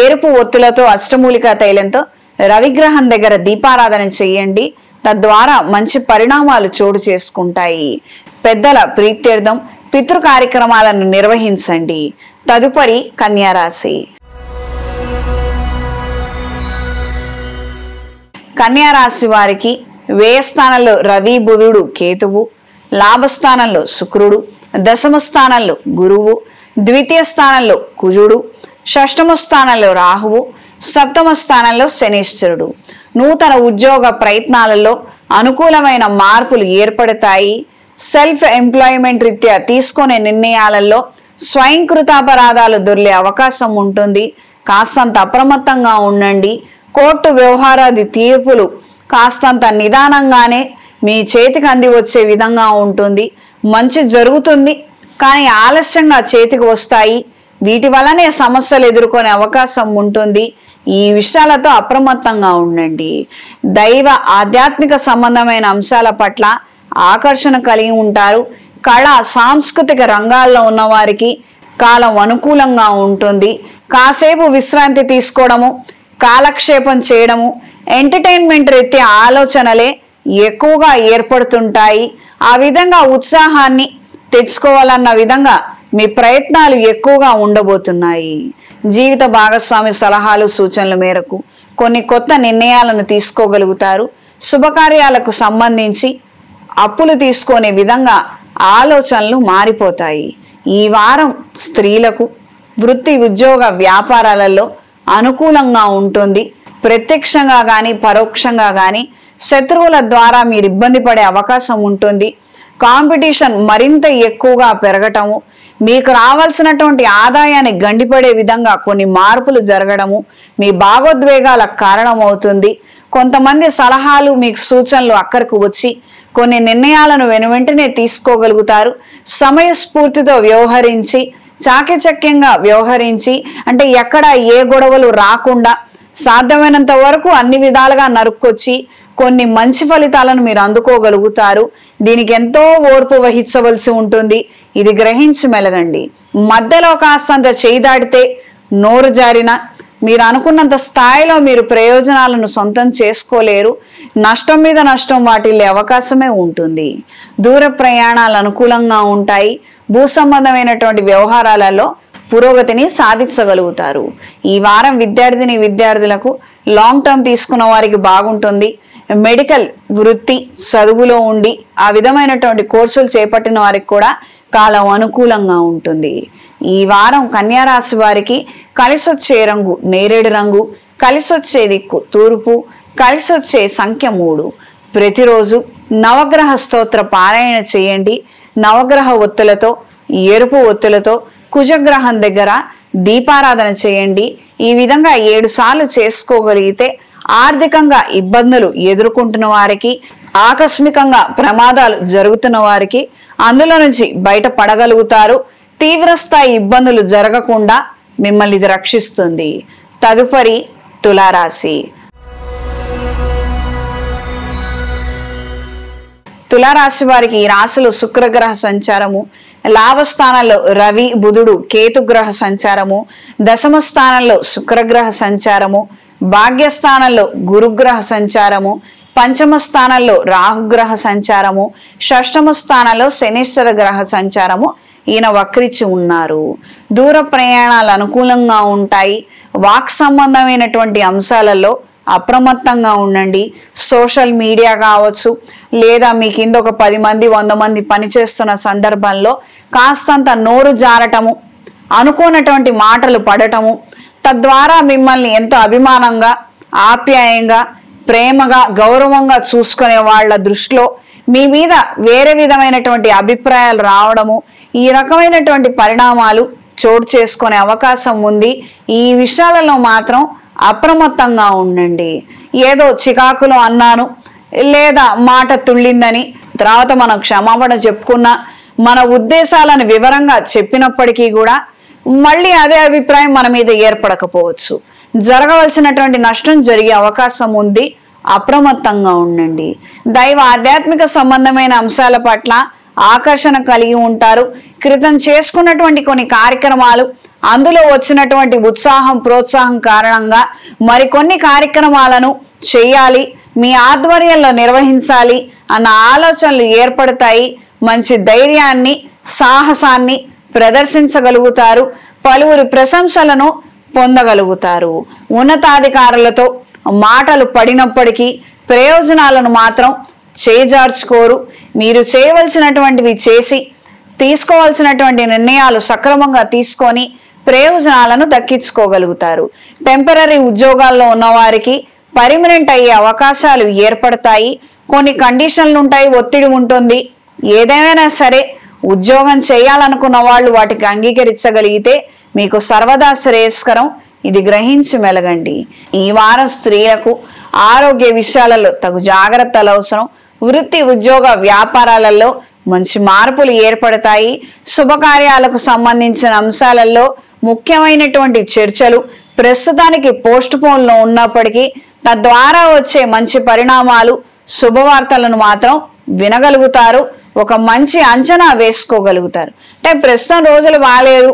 ఎరుపు ఒత్తులతో అష్టమూలికా తైలంతో రవిగ్రహం దగ్గర దీపారాధన చేయండి. తద్వారా మంచి పరిణామాలు చోటు చేసుకుంటాయి. పెద్దల ప్రీత్యర్థం పితృ కార్యక్రమాలను నిర్వహించండి. తదుపరి కన్యారాశి. కన్యారాశి వారికి వ్యయస్థానంలో రవి బుధుడు కేతువు, లాభస్థానంలో శుక్రుడు, దశమ స్థానంలో గురువు, ద్వితీయ స్థానంలో కుజుడు, షష్టమ స్థానంలో రాహువు, సప్తమ స్థానంలో శనీశ్వరుడు. నూతన ఉద్యోగ ప్రయత్నాలలో అనుకూలమైన మార్పులు ఏర్పడతాయి. సెల్ఫ్ ఎంప్లాయ్మెంట్ రీత్యా తీసుకునే నిర్ణయాలలో స్వయంకృతాపరాధాలు దొర్లే అవకాశం ఉంటుంది. కాస్తంత అప్రమత్తంగా ఉండండి. కోర్టు వ్యవహారాది తీర్పులు కాస్తంత నిదానంగానే మీ చేతికి అంది వచ్చే విధంగా ఉంటుంది. మంచి జరుగుతుంది, కానీ ఆలస్యంగా చేతికి వస్తాయి. వీటి వల్లనే సమస్యలు ఎదుర్కొనే అవకాశం ఉంటుంది. ఈ విషయాలతో అప్రమత్తంగా ఉండండి. దైవ ఆధ్యాత్మిక సంబంధమైన అంశాల పట్ల ఆకర్షణ కలిగి ఉంటారు. కళా సాంస్కృతిక రంగాల్లో ఉన్న వారికి కాలం అనుకూలంగా ఉంటుంది. కాసేపు విశ్రాంతి తీసుకోవడము, కాలక్షేపం చేయడము, ఎంటర్టైన్మెంట్ రీత్యా ఆలోచనలే ఎక్కువగా ఏర్పడుతుంటాయి. ఆ విధంగా ఉత్సాహాన్ని తెచ్చుకోవాలన్న విధంగా మీ ప్రయత్నాలు ఎక్కువగా ఉండబోతున్నాయి. జీవిత భాగస్వామి సలహాలు సూచనల మేరకు కొన్ని కొత్త నిర్ణయాలను తీసుకోగలుగుతారు. శుభకార్యాలకు సంబంధించి అప్పులు తీసుకునే విధంగా ఆలోచనలు మారిపోతాయి. ఈ వారం స్త్రీలకు వృత్తి ఉద్యోగ వ్యాపారాలలో అనుకూలంగా ఉంటుంది. ప్రత్యక్షంగా కానీ పరోక్షంగా కానీ శత్రువుల ద్వారా మీరు ఇబ్బంది పడే అవకాశం ఉంటుంది. కాంపిటీషన్ మరింత ఎక్కువగా పెరగటము, మీకు రావాల్సినటువంటి ఆదాయాన్ని గండిపడే విధంగా కొన్ని మార్పులు జరగడము మీ భావోద్వేగాలకు కారణమవుతుంది. కొంతమంది సలహాలు మీకు సూచనలు అక్కరకు వచ్చి కొన్ని నిర్ణయాలను వెనువెంటనే తీసుకోగలుగుతారు. సమయస్ఫూర్తితో వ్యవహరించి చాకచక్యంగా వ్యవహరించి అంటే ఎక్కడ ఏ గొడవలు రాకుండా సాధ్యమైనంత వరకు అన్ని విధాలుగా నరుక్కొచ్చి కొన్ని మంచి ఫలితాలను మీరు అందుకోగలుగుతారు. దీనికి ఎంతో ఓర్పు వహించవలసి ఉంటుంది. ఇది గ్రహించి మెలగండి. మధ్యలో కాస్తంత చేయి దాటితే నోరు జారిన మీరు అనుకున్నంత స్థాయిలో మీరు ప్రయోజనాలను సొంతం చేసుకోలేరు. నష్టం మీద నష్టం వాటిల్లే అవకాశమే ఉంటుంది. దూర ప్రయాణాలు అనుకూలంగా ఉంటాయి. భూ సంబంధమైనటువంటి వ్యవహారాలలో పురోగతిని సాధించగలుగుతారు. ఈ వారం విద్యార్థులకు లాంగ్ టర్మ్ తీసుకున్న వారికి బాగుంటుంది. మెడికల్ వృత్తి చదువులో ఉండి ఆ విధమైనటువంటి కోర్సులు చేపట్టిన వారికి కూడా కాలం అనుకూలంగా ఉంటుంది. ఈ వారం కన్యారాశి వారికి కలిసొచ్చే రంగు నేరేడు రంగు, కలిసొచ్చే దిక్కు తూర్పు, కలిసొచ్చే సంఖ్య 3. ప్రతిరోజు నవగ్రహ స్తోత్ర పారాయణ చేయండి. నవగ్రహ ఒత్తులతో ఎరుపు ఒత్తులతో కుజగ్రహం దగ్గర దీపారాధన చేయండి. ఈ విధంగా 7 సార్లు చేసుకోగలిగితే ఆర్థికంగా ఇబ్బందులు ఎదుర్కొంటున్న వారికి, ఆకస్మికంగా ప్రమాదాలు జరుగుతున్న వారికి అందులో నుంచి బయటపడగలుగుతారు. తీవ్రస్థాయి ఇబ్బందులు జరగకుండా మిమ్మల్ని ఇది రక్షిస్తుంది. తదుపరి తులారాశి. తులారాశి వారికి ఈ రాశిలో శుక్రగ్రహ సంచారము, లాభస్థానంలో రవి బుధుడు కేతుగ్రహ సంచారము, దశమ స్థానంలో శుక్రగ్రహ సంచారము, భాగ్యస్థానంలో గురుగ్రహ సంచారము, పంచమ స్థానంలో రాహుగ్రహ సంచారము, షష్టమ స్థానంలో శనీశ్వర గ్రహ సంచారము. ఈయన వక్రించి ఉన్నారు. దూర ప్రయాణాలు అనుకూలంగా ఉంటాయి. వాక్ సంబంధమైనటువంటి అంశాలలో అప్రమత్తంగా ఉండండి. సోషల్ మీడియా కావచ్చు, లేదా మీ కింద ఒక 10 మంది 100 మంది పనిచేస్తున్న సందర్భంలో కాస్తంత నోరు జారటము, అనుకోనటువంటి మాటలు పడటము, తద్వారా మిమ్మల్ని ఎంతో అభిమానంగా ఆప్యాయంగా ప్రేమగా గౌరవంగా చూసుకునే వాళ్ళ దృష్టిలో మీ మీద వేరే విధమైనటువంటి అభిప్రాయాలు రావడము, ఈ రకమైనటువంటి పరిణామాలు చోటు చేసుకునే అవకాశం ఉంది. ఈ విషయాలలో మాత్రం అప్రమత్తంగా ఉండండి. ఏదో చికాకులో అన్నాను లేదా మాట తుళ్ళిందని తర్వాత మనం క్షమాపణ చెప్పుకున్నా, మన ఉద్దేశాలను వివరంగా చెప్పినప్పటికీ కూడా మళ్ళీ అదే అభిప్రాయం మన మీద ఏర్పడకపోవచ్చు. జరగవలసినటువంటి నష్టం జరిగే అవకాశం ఉంది. అప్రమత్తంగా ఉండండి. దైవ ఆధ్యాత్మిక సంబంధమైన అంశాల పట్ల ఆకర్షణ కలిగి ఉంటారు. క్రితం చేసుకున్నటువంటి కొన్ని కార్యక్రమాలు, అందులో వచ్చినటువంటి ఉత్సాహం ప్రోత్సాహం కారణంగా మరికొన్ని కార్యక్రమాలను చేయాలి, మీ ఆధ్వర్యంలో నిర్వహించాలి అన్న ఆలోచనలు ఏర్పడతాయి. మంచి ధైర్యాన్ని సాహసాన్ని ప్రదర్శించగలుగుతారు. పలువురి ప్రశంసలను పొందగలుగుతారు. ఉన్నతాధికారులతో మాటలు పడినప్పటికీ ప్రయోజనాలను మాత్రం చేజార్చుకోరు. మీరు చేయవలసినటువంటివి చేసి తీసుకోవాల్సినటువంటి నిర్ణయాలు సక్రమంగా తీసుకొని ప్రయోజనాలను దక్కించుకోగలుగుతారు. టెంపరరీ ఉద్యోగాల్లో ఉన్నవారికి పర్మనెంట్ అయ్యే అవకాశాలు ఏర్పడతాయి. కొన్ని కండిషన్లు ఉంటాయి, ఒత్తిడి ఉంటుంది. ఏదైనా సరే ఉద్యోగం చేయాలనుకున్న వాళ్ళు వాటికి అంగీకరించగలిగితే మీకు సర్వదా శ్రేయస్కరం. ఇది గ్రహించి మెలగండి. ఈ వారం స్త్రీలకు ఆరోగ్య విషయాలలో తగు జాగ్రత్తలు అవసరం. వృత్తి ఉద్యోగ వ్యాపారాలలో మంచి మార్పులు ఏర్పడతాయి. శుభకార్యాలకు సంబంధించిన అంశాలలో ముఖ్యమైనటువంటి చర్చలు ప్రస్తుతానికి పోస్ట్ పోన్లో ఉన్నప్పటికీ తద్వారా వచ్చే మంచి పరిణామాలు శుభవార్తలను మాత్రం వినగలుగుతారు. ఒక మంచి అంచనా వేసుకోగలుగుతారు. అంటే ప్రస్తుతం రోజులు బాగాలేదు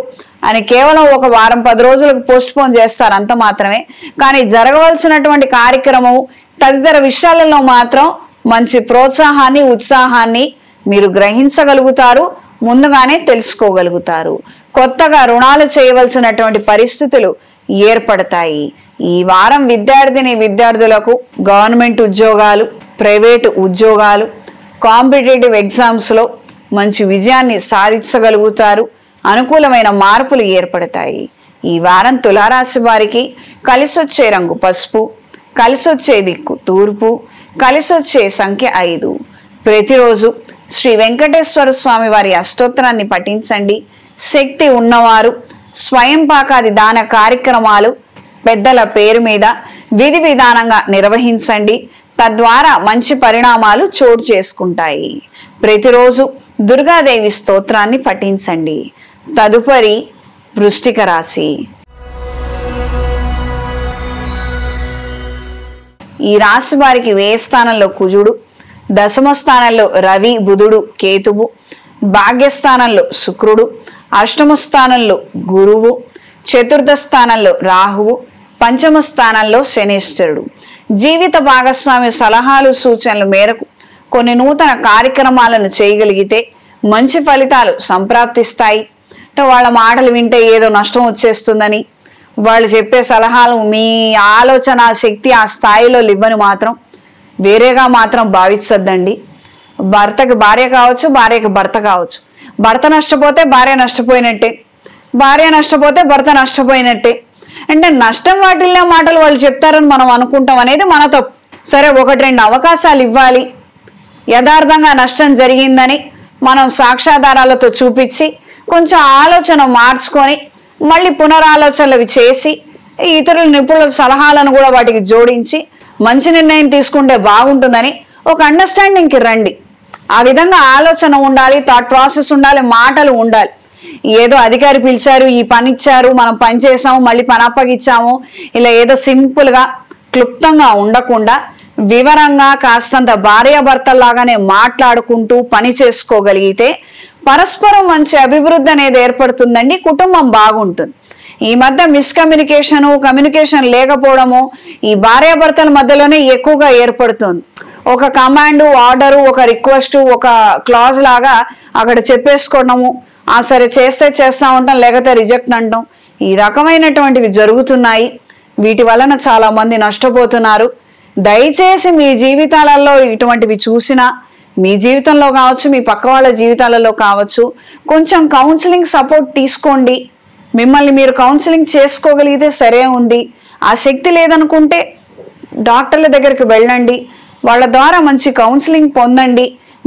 అని కేవలం ఒక వారం 10 రోజులకు పోస్ట్ పోన్ చేస్తారు, అంత మాత్రమే. కానీ జరగవలసినటువంటి కార్యక్రమం తదితర విషయాలలో మాత్రం మంచి ప్రోత్సాహాన్ని ఉత్సాహాన్ని మీరు గ్రహించగలుగుతారు, ముందుగానే తెలుసుకోగలుగుతారు. కొత్తగా రుణాలు చేయవలసినటువంటి పరిస్థితులు ఏర్పడతాయి. ఈ వారం విద్యార్థులకు గవర్నమెంట్ ఉద్యోగాలు, ప్రైవేటు ఉద్యోగాలు, కాంపిటేటివ్ ఎగ్జామ్స్లో మంచి విజయాన్ని సాధించగలుగుతారు. అనుకూలమైన మార్పులు ఏర్పడతాయి. ఈ వారం తులారాశి వారికి కలిసొచ్చే రంగు పసుపు, కలిసొచ్చే దిక్కు తూర్పు, కలిసొచ్చే సంఖ్య 5. ప్రతిరోజు శ్రీ వెంకటేశ్వర స్వామి వారి అష్టోత్తరాన్ని పఠించండి. శక్తి ఉన్నవారు స్వయం పాకాది దాన కార్యక్రమాలు పెద్దల పేరు మీద విధి విధానంగా నిర్వహించండి. తద్వారా మంచి పరిణామాలు చోటు చేసుకుంటాయి. ప్రతిరోజు దుర్గాదేవి స్తోత్రాన్ని పఠించండి. తదుపరి వృశ్చిక రాశి. ఈ రాశి వారికి వ్యయ స్థానంలో కుజుడు, దశమ స్థానంలో రవి బుధుడు కేతువు, భాగ్యస్థానంలో శుక్రుడు, అష్టమ స్థానంలో గురువు, చతుర్థ స్థానంలో రాహువు, పంచమ స్థానంలో శనీశ్వరుడు. జీవిత భాగస్వామి సలహాలు సూచనల మేరకు కొన్ని నూతన కార్యక్రమాలను చేయగలిగితే మంచి ఫలితాలు సంప్రాప్తిస్తాయి. అంటే వాళ్ళ మాటలు వింటే ఏదో నష్టం వచ్చేస్తుందని, వాళ్ళు చెప్పే సలహాలు మీ ఆలోచన శక్తి ఆ స్థాయిలో ఇవ్వని మాత్రం వేరేగా మాత్రం భావించద్దండి. భర్తకి భార్య కావచ్చు, భార్యకి భర్త కావచ్చు. భర్త నష్టపోతే భార్య నష్టపోయినట్టే, భార్య నష్టపోతే భర్త నష్టపోయినట్టే. అంటే నష్టం వాటిల్లో మాటలు వాళ్ళు చెప్తారని మనం అనుకుంటాం అనేది మన తప్పు. సరే, 1-2 అవకాశాలు ఇవ్వాలి. యథార్థంగా నష్టం జరిగిందని మనం సాక్ష్యాధారాలతో చూపించి కొంచెం ఆలోచన మార్చుకొని మళ్ళీ పునరాలోచనలు చేసి ఇతరుల నిపుణుల సలహాలను కూడా వాటికి జోడించి మంచి నిర్ణయం తీసుకుంటే బాగుంటుందని ఒక అండర్స్టాండింగ్కి రండి. ఆ విధంగా ఆలోచన ఉండాలి, థాట్ ప్రాసెస్ ఉండాలి, మాటలు ఉండాలి. ఏదో అధికారి పిలిచారు, ఈ పని ఇచ్చారు, మనం పని చేసాము, మళ్ళీ పని అప్పగిచ్చాము, ఇలా ఏదో సింపుల్ గా క్లుప్తంగా ఉండకుండా వివరంగా కాస్తంత భార్యాభర్తల్లాగానే మాట్లాడుకుంటూ పని చేసుకోగలిగితే పరస్పరం మంచి అభివృద్ధి అనేది ఏర్పడుతుందండి. కుటుంబం బాగుంటుంది. ఈ మధ్య కమ్యూనికేషన్ లేకపోవడము ఈ భార్యాభర్తల మధ్యలోనే ఎక్కువగా ఏర్పడుతుంది. ఒక కమాండ్, ఆర్డరు, ఒక రిక్వెస్ట్, ఒక క్లాజ్ లాగా అక్కడ చెప్పేసుకోవడము, సరే చేస్తే చేస్తా ఉంటాం, లేకపోతే రిజెక్ట్ అంటాం. ఈ రకమైనటువంటివి జరుగుతున్నాయి. వీటి వలన చాలా మంది నష్టపోతున్నారు. దయచేసి మీ జీవితాలలో ఇటువంటివి చూసినా, మీ జీవితంలో కావచ్చు, మీ పక్క వాళ్ళ జీవితాలలో కావచ్చు, కొంచెం కౌన్సిలింగ్ సపోర్ట్ తీసుకోండి. మిమ్మల్ని మీరు కౌన్సిలింగ్ చేసుకోగలిగితే సరే ఉంది. ఆ శక్తి లేదనుకుంటే డాక్టర్ల దగ్గరికి వెళ్ళండి, వాళ్ళ ద్వారా మంచి కౌన్సిలింగ్ పొందండి,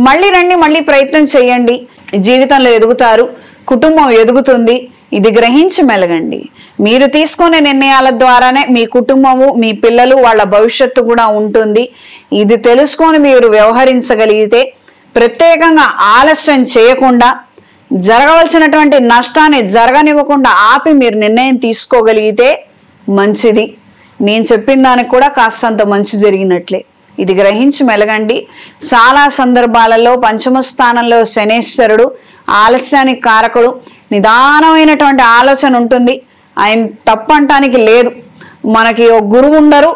మళ్ళీ రండి, మళ్ళీ ప్రయత్నం చేయండి. జీవితంలో ఎదుగుతారు, కుటుంబం ఎదుగుతుంది. ఇది గ్రహించి మెలగండి. మీరు తీసుకునే నిర్ణయాల ద్వారానే మీ కుటుంబము, మీ పిల్లలు, వాళ్ళ భవిష్యత్తు కూడా ఉంటుంది. ఇది తెలుసుకొని మీరు వ్యవహరించగలిగితే, ప్రత్యేకంగా ఆలస్యం చేయకుండా, జరగవలసినటువంటి నష్టాన్ని జరగనివ్వకుండా ఆపి మీరు నిర్ణయం తీసుకోగలిగితే మంచిది. నేను చెప్పిన దానికి కూడా కాస్తంత మంచి జరిగినట్లే. ఇది గ్రహించి మెలగండి. చాలా సందర్భాలలో పంచమ స్థానంలో శనేశ్వరుడు ఆలస్యానికి కారకుడు. నిదానమైనటువంటి ఆలోచన ఉంటుంది. ఆయన తప్పంటానికి లేదు. మనకి ఒక గురువు ఉండరు,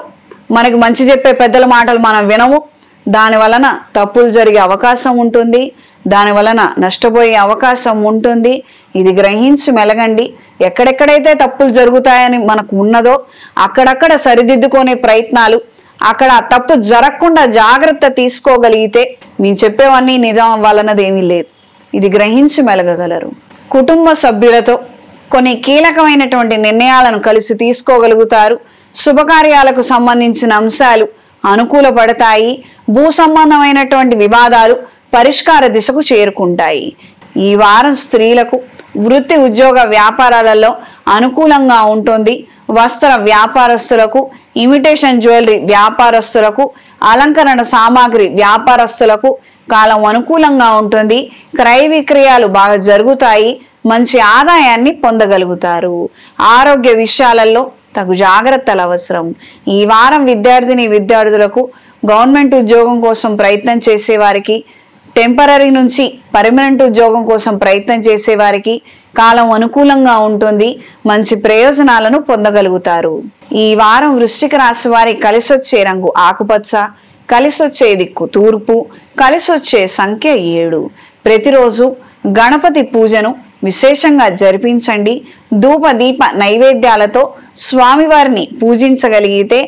మనకి మంచి చెప్పే పెద్దల మాటలు మనం వినము. దాని వలన తప్పులు జరిగే అవకాశం ఉంటుంది, దాని వలన నష్టపోయే అవకాశం ఉంటుంది. ఇది గ్రహించి మెలగండి. ఎక్కడెక్కడైతే తప్పులు జరుగుతాయని మనకు ఉన్నదో అక్కడక్కడ సరిదిద్దుకునే ప్రయత్నాలు, అక్కడ ఆ తప్పు జరగకుండా జాగ్రత్త తీసుకోగలిగితే మీ చెప్పేవన్నీ నిజం అవ్వాలన్నది ఏమీ లేదు. ఇది గ్రహించి మెలగగలరు. కుటుంబ సభ్యులతో కొన్ని కీలకమైనటువంటి నిర్ణయాలను కలిసి తీసుకోగలుగుతారు. శుభకార్యాలకు సంబంధించిన అంశాలు అనుకూలపడతాయి. భూ సంబంధమైనటువంటి వివాదాలు పరిష్కార దిశకు చేరుకుంటాయి. ఈ వారం స్త్రీలకు వృత్తి, ఉద్యోగ, వ్యాపారాలలో అనుకూలంగా ఉంటుంది. వస్త్ర వ్యాపారస్తులకు, ఇమిటేషన్ జ్యువెలరీ వ్యాపారస్తులకు, అలంకరణ సామాగ్రి వ్యాపారస్తులకు కాలం అనుకూలంగా ఉంటుంది. క్రయ విక్రయాలు బాగా జరుగుతాయి. మంచి ఆదాయాన్ని పొందగలుగుతారు. ఆరోగ్య విషయాలలో తగు జాగ్రత్తలు అవసరం. ఈ వారం విద్యార్థులకు గవర్నమెంట్ ఉద్యోగం కోసం ప్రయత్నం చేసేవారికి, టెంపరీ నుంచి పర్మనెంట్ ఉద్యోగం కోసం ప్రయత్నం చేసేవారికి కాలం అనుకూలంగా ఉంటుంది. మంచి ప్రయోజనాలను పొందగలుగుతారు. ఈ వారం వృశ్చిక రాశి వారి కలిసొచ్చే రంగు ఆకుపచ్చ, కలిసొచ్చే దిక్కు తూర్పు, కలిసొచ్చే సంఖ్య 7. ప్రతిరోజు గణపతి పూజను విశేషంగా జరిపించండి. ధూప దీప నైవేద్యాలతో స్వామివారిని పూజించగలిగితే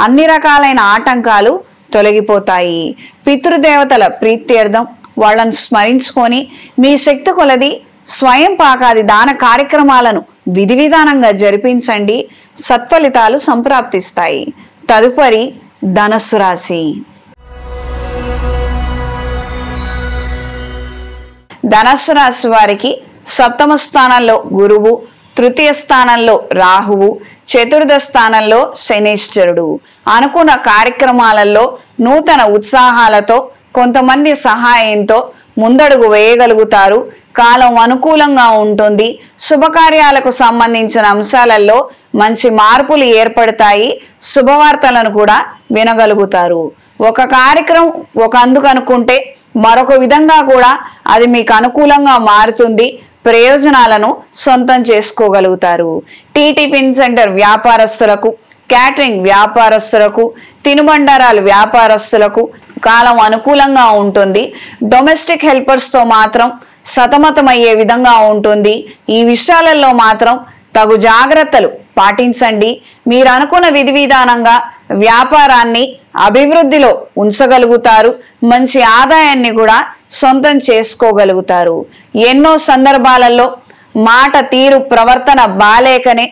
అన్ని రకాలైన ఆటంకాలు తొలగిపోతాయి. పితృదేవతల ప్రీత్యర్థం వాళ్ళను స్మరించుకొని మీ శక్తి కొలది స్వయం పాకాది దాన కార్యక్రమాలను విధి విధానంగా జరిపించండి. సత్ఫలితాలు సంప్రాప్తిస్తాయి. తదుపరి ధనస్సు రాశి. ధనస్సు రాశి వారికి సప్తమ స్థానంలో గురువు, తృతీయ స్థానంలో రాహువు, చతుర్థ స్థానంలో శనీశ్వరుడు. అనుకున్న కార్యక్రమాలలో నూతన ఉత్సాహాలతో కొంతమంది సహాయంతో ముందడుగు వేయగలుగుతారు. కాలం అనుకూలంగా ఉంటుంది. శుభకార్యాలకు సంబంధించిన అంశాలలో మంచి మార్పులు ఏర్పడతాయి. శుభవార్తలను కూడా వినగలుగుతారు. ఒక కార్యక్రమం ఒక అందుకు అనుకుంటే మరొక విధంగా కూడా అది మీకు అనుకూలంగా మారుతుంది. ప్రయోజనాలను సొంతం చేసుకోగలుగుతారు. టిఫిన్ సెంటర్ వ్యాపారస్తులకు, క్యాటరింగ్ వ్యాపారస్తులకు, తినుబండారాలు వ్యాపారస్తులకు కాలం అనుకూలంగా ఉంటుంది. డొమెస్టిక్ హెల్పర్స్తో మాత్రం సతమతమయ్యే విధంగా ఉంటుంది. ఈ విషయాలలో మాత్రం తగు జాగ్రత్తలు పాటించండి. మీరు అనుకున్న విధి విధానంగా వ్యాపారాన్ని అభివృద్ధిలో ఉంచగలుగుతారు. మంచి ఆదాయాన్ని కూడా సొంతం చేసుకోగలుగుతారు. ఎన్నో సందర్భాలలో మాట తీరు ప్రవర్తన బాలేకనే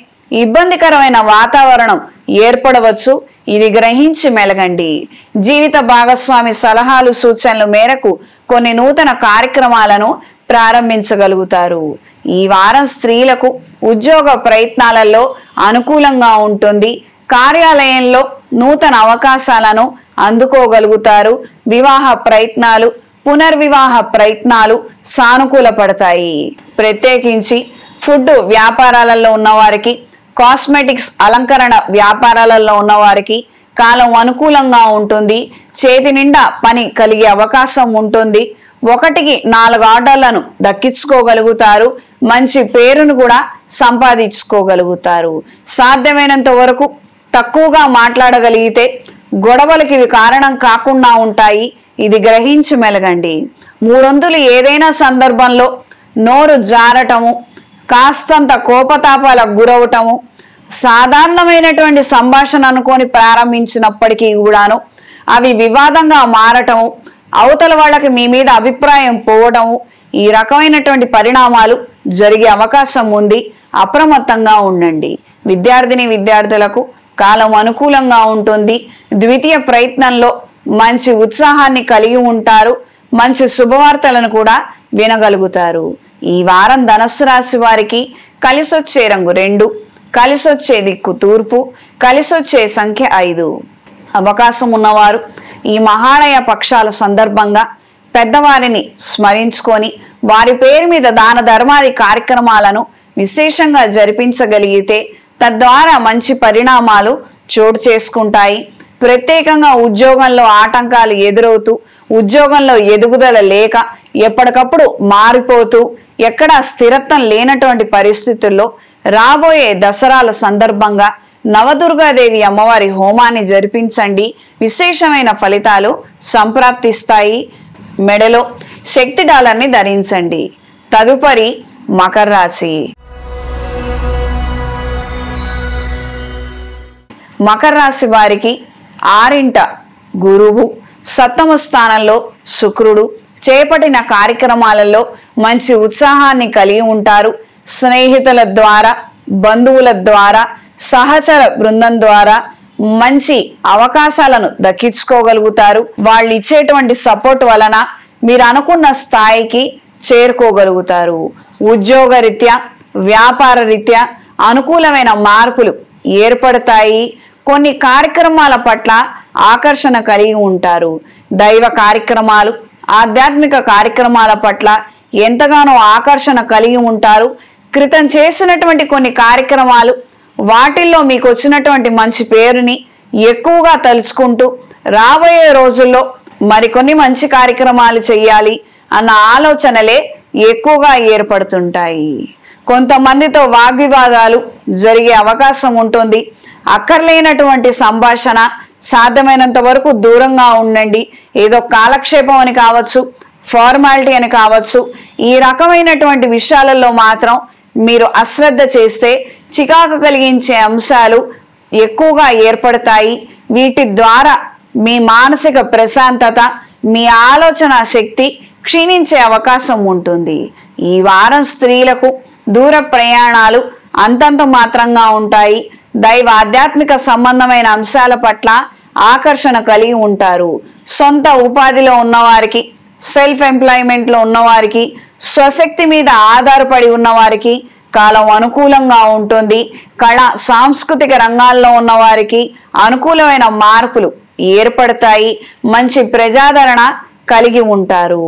ఇబ్బందికరమైన వాతావరణం ఏర్పడవచ్చు. ఇది గ్రహించి మెలగండి. జీవిత భాగస్వామి సలహాలు సూచనల మేరకు కొన్ని నూతన కార్యక్రమాలను ప్రారంభించగలుగుతారు. ఈ వారం స్త్రీలకు ఉద్యోగ ప్రయత్నాలలో అనుకూలంగా ఉంటుంది. కార్యాలయంలో నూతన అవకాశాలను అందుకోగలుగుతారు. వివాహ ప్రయత్నాలు పునర్వివాహ ప్రయత్నాలు సానుకూల పడతాయి. ప్రత్యేకించి ఫుడ్ వ్యాపారాలలో ఉన్నవారికి, కాస్మెటిక్స్ అలంకరణ వ్యాపారాలలో ఉన్నవారికి కాలం అనుకూలంగా ఉంటుంది. చేతి నిండా పని కలిగే అవకాశం ఉంటుంది. 1కి 4 ఆర్డర్లను దక్కించుకోగలుగుతారు. మంచి పేరును కూడా సంపాదించుకోగలుగుతారు. సాధ్యమైనంత వరకు తక్కువగా మాట్లాడగలిగితే గొడవలకి ఇవి కారణం కాకుండా ఉంటాయి. ఇది గ్రహించి మెలగండి. 300 ఏదైనా సందర్భంలో నోరు జారటము, కాస్తంత కోపతాపాలకు గురవటము, సాధారణమైనటువంటి సంభాషణ అనుకొని ప్రారంభించినప్పటికీ కూడాను అవి వివాదంగా మారటము, అవతల వాళ్ళకి మీ మీద అభిప్రాయం పోవటము, ఈ రకమైనటువంటి పరిణామాలు జరిగే అవకాశం ఉంది. అప్రమత్తంగా ఉండండి. విద్యార్థులకు కాలం అనుకూలంగా ఉంటుంది. ద్వితీయ ప్రయత్నంలో మంచి ఉత్సాహాన్ని కలిగి ఉంటారు. మంచి శుభవార్తలను కూడా వినగలుగుతారు. ఈ వారం ధనుస్సు రాశి వారికి కలిసొచ్చే రంగు 2, కలిసొచ్చే దిక్కు తూర్పు, కలిసొచ్చే సంఖ్య 5. అవకాశం ఉన్నవారు ఈ మహాలయ పక్షాల సందర్భంగా పెద్దవారిని స్మరించుకొని వారి పేరు మీద దాన ధర్మాది కార్యక్రమాలను విశేషంగా జరిపించగలిగితే తద్వారా మంచి పరిణామాలు చోటు చేసుకుంటాయి. ప్రత్యేకంగా ఉద్యోగంలో ఆటంకాలు ఎదురవుతూ, ఉద్యోగంలో ఎదుగుదల లేక ఎప్పటికప్పుడు మారిపోతూ, ఎక్కడా స్థిరత్వం లేనటువంటి పరిస్థితుల్లో రాబోయే దసరాల సందర్భంగా నవదుర్గాదేవి అమ్మవారి హోమాన్ని జరిపించండి. విశేషమైన ఫలితాలు సంప్రాప్తిస్తాయి. మెడలో శక్తి డాలర్ని ధరించండి. తదుపరి మకర రాశి. మకర రాశి వారికి 6ంట గురువు, 7వ స్థానంలో శుక్రుడు. చేపట్టిన కార్యక్రమాలలో మంచి ఉత్సాహాన్ని కలిగి ఉంటారు. స్నేహితుల ద్వారా, బంధువుల ద్వారా, సహచర బృందం ద్వారా మంచి అవకాశాలను దక్కించుకోగలుగుతారు. వాళ్ళు ఇచ్చేటువంటి సపోర్ట్ వలన మీరు అనుకున్న స్థాయికి చేరుకోగలుగుతారు. ఉద్యోగరీత్యా, వ్యాపార రీత్యా అనుకూలమైన మార్పులు ఏర్పడతాయి. కొన్ని కార్యక్రమాల పట్ల ఆకర్షణ కలిగి ఉంటారు. దైవ కార్యక్రమాలు, ఆధ్యాత్మిక కార్యక్రమాల పట్ల ఎంతగానో ఆకర్షణ కలిగి ఉంటారు. క్రితం చేసినటువంటి కొన్ని కార్యక్రమాలు, వాటిల్లో మీకు వచ్చినటువంటి మంచి పేరుని ఎక్కువగా తలుచుకుంటూ రాబోయే రోజుల్లో మరికొన్ని మంచి కార్యక్రమాలు చేయాలి అన్న ఆలోచనలే ఎక్కువగా ఏర్పడుతుంటాయి. కొంతమందితో వాగ్వివాదాలు జరిగే అవకాశం ఉంటుంది. అక్కర్లేనటువంటి సంభాషణ సాధ్యమైనంత వరకు దూరంగా ఉండండి. ఏదో కాలక్షేపం అని కావచ్చు, ఫార్మాలిటీ అని కావచ్చు, ఈ రకమైనటువంటి విషయాలలో మాత్రం మీరు అశ్రద్ధ చేస్తే చికాకు కలిగించే అంశాలు ఎక్కువగా ఏర్పడతాయి. వీటి ద్వారా మీ మానసిక ప్రశాంతత, మీ ఆలోచన శక్తి క్షీణించే అవకాశం ఉంటుంది. ఈ వారం స్త్రీలకు దూర ప్రయాణాలు అంతంత మాత్రంగా ఉంటాయి. దైవ ఆధ్యాత్మిక సంబంధమైన అంశాల పట్ల ఆకర్షణ కలిగి ఉంటారు. సొంత ఉపాధిలో ఉన్నవారికి, సెల్ఫ్ ఎంప్లాయ్మెంట్లో ఉన్నవారికి, స్వశక్తి మీద ఆధారపడి ఉన్నవారికి కాలం అనుకూలంగా ఉంటుంది. కళా సాంస్కృతిక రంగాల్లో ఉన్నవారికి అనుకూలమైన మార్పులు ఏర్పడతాయి. మంచి ప్రజాదరణ కలిగి ఉంటారు.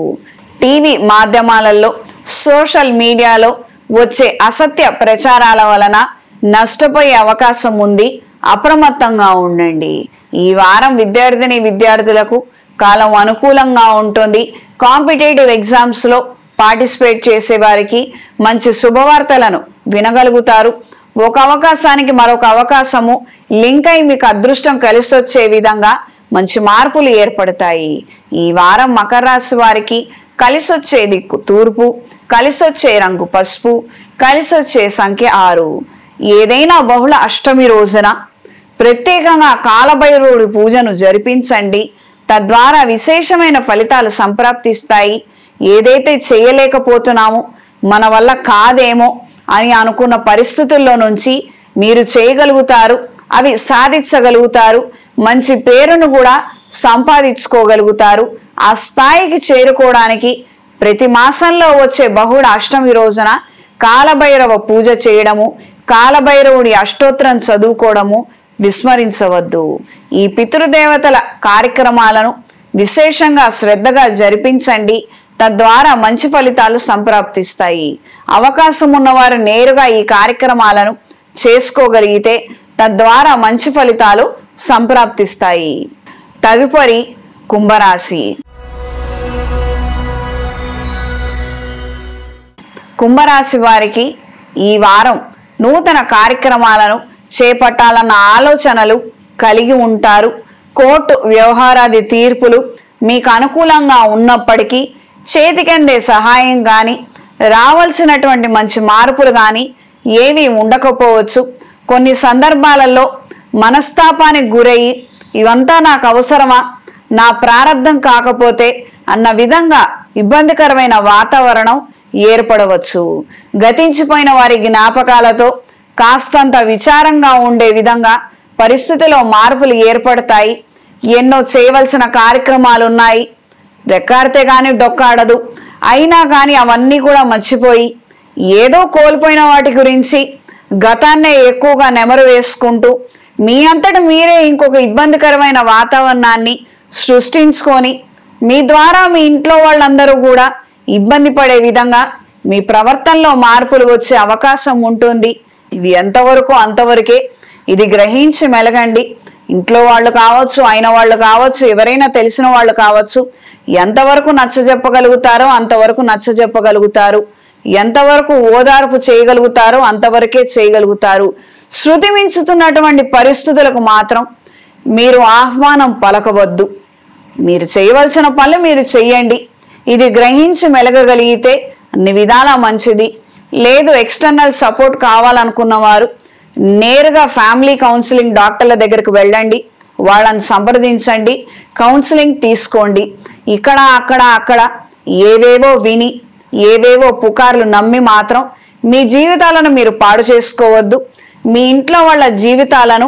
టీవీ మాధ్యమాలలో, సోషల్ మీడియాలో వచ్చే అసత్య ప్రచారాల వలన నష్టపోయే అవకాశం ఉంది. అప్రమత్తంగా ఉండండి. ఈ వారం విద్యార్థులకు కాలం అనుకూలంగా ఉంటుంది. కాంపిటేటివ్ ఎగ్జామ్స్లో పార్టిసిపేట్ చేసే వారికి మంచి శుభవార్తలను వినగలుగుతారు. ఒక అవకాశానికి మరొక అవకాశము లింక్ అయి మీకు అదృష్టం కలిసొచ్చే విధంగా మంచి మార్పులు ఏర్పడతాయి. ఈ వారం మకర రాశి వారికి కలిసొచ్చే దిక్కు తూర్పు, కలిసొచ్చే రంగు పసుపు, కలిసొచ్చే సంఖ్య 6. ఏదైనా బహుళ అష్టమి రోజున ప్రత్యేకంగా కాలభైరవుడి పూజను జరిపించండి. తద్వారా విశేషమైన ఫలితాలు సంప్రాప్తిస్తాయి. ఏదైతే చేయలేకపోతున్నామో, మన వల్ల కాదేమో అని అనుకున్న పరిస్థితుల్లో నుంచి మీరు చేయగలుగుతారు, అవి సాధించగలుగుతారు. మంచి పేరును కూడా సంపాదించుకోగలుగుతారు. ఆ స్థాయికి చేరుకోవడానికి ప్రతి మాసంలో వచ్చే బహుళ అష్టమి రోజున కాలభైరవ పూజ చేయడము, కాలభైరవుడి అష్టోత్తరం చదువుకోవడము విస్మరించవద్దు. ఈ పితృదేవతల కార్యక్రమాలను విశేషంగా శ్రద్ధగా జరిపించండి. తద్వారా మంచి ఫలితాలు సంప్రాప్తిస్తాయి. అవకాశం ఉన్నవారు నేరుగా ఈ కార్యక్రమాలను చేసుకోగలిగితే తద్వారా మంచి ఫలితాలు సంప్రాప్తిస్తాయి. తదుపరి కుంభరాశి. కుంభరాశి వారికి ఈ వారం నూతన కార్యక్రమాలను చేపట్టాలన్న ఆలోచనలు కలిగి ఉంటారు. కోర్టు వ్యవహారాది తీర్పులు మీకు అనుకూలంగా ఉన్నప్పటికీ చేతికందే సహాయం కానీ రావాల్సినటువంటి మంచి మార్పులు కానీ ఏవి ఉండకపోవచ్చు. కొన్ని సందర్భాలలో మనస్తాపానికి గురయ్యి ఇవంతా నాకు అవసరమా, నా ప్రారంధం కాకపోతే అన్న విధంగా ఇబ్బందికరమైన వాతావరణం ఏర్పడవచ్చు. గతించిపోయిన వారి జ్ఞాపకాలతో కాస్తంత విచారంగా ఉండే విధంగా పరిస్థితిలో మార్పులు ఏర్పడతాయి. ఎన్నో చేయవలసిన కార్యక్రమాలు ఉన్నాయి, రెక్కాడితే కానీ డొక్కాడదు. అయినా కానీ అవన్నీ కూడా మర్చిపోయి ఏదో కోల్పోయిన వాటి గురించి గతాన్నే ఎక్కువగా నెమరు వేసుకుంటూ మీ అంతట మీరే ఇంకొక ఇబ్బందికరమైన వాతావరణాన్ని సృష్టించుకొని మీ ద్వారా మీ ఇంట్లో వాళ్ళందరూ కూడా ఇబ్బంది పడే విధంగా మీ ప్రవర్తనలో మార్పులు వచ్చే అవకాశం ఉంటుంది. ఇవి ఎంతవరకు అంతవరకే. ఇది గ్రహించి మెలగండి. ఇంట్లో వాళ్ళు కావచ్చు, అయిన వాళ్ళు కావచ్చు, ఎవరైనా తెలిసిన వాళ్ళు కావచ్చు, ఎంతవరకు నచ్చజెప్పగలుగుతారో అంతవరకు నచ్చజెప్పగలుగుతారు. ఎంతవరకు ఓదార్పు చేయగలుగుతారో అంతవరకే చేయగలుగుతారు. శృతి మించుతున్నటువంటి పరిస్థితులకు మాత్రం మీరు ఆహ్వానం పలకవద్దు. మీరు చేయవలసిన పనులు మీరు చెయ్యండి. ఇది గ్రహించి మెలగగలిగితే అన్ని విధాలా మంచిది. లేదు ఎక్స్టర్నల్ సపోర్ట్ కావాలనుకున్న వారు నేరుగా ఫ్యామిలీ కౌన్సిలింగ్ డాక్టర్ల దగ్గరకు వెళ్ళండి, వాళ్ళని సంప్రదించండి, కౌన్సిలింగ్ తీసుకోండి. ఇక్కడ అక్కడ ఏవేవో విని ఏవేవో పుకార్లు నమ్మి మాత్రం మీ జీవితాలను మీరు పాడు చేసుకోవద్దు. మీ ఇంట్లో వాళ్ళ జీవితాలను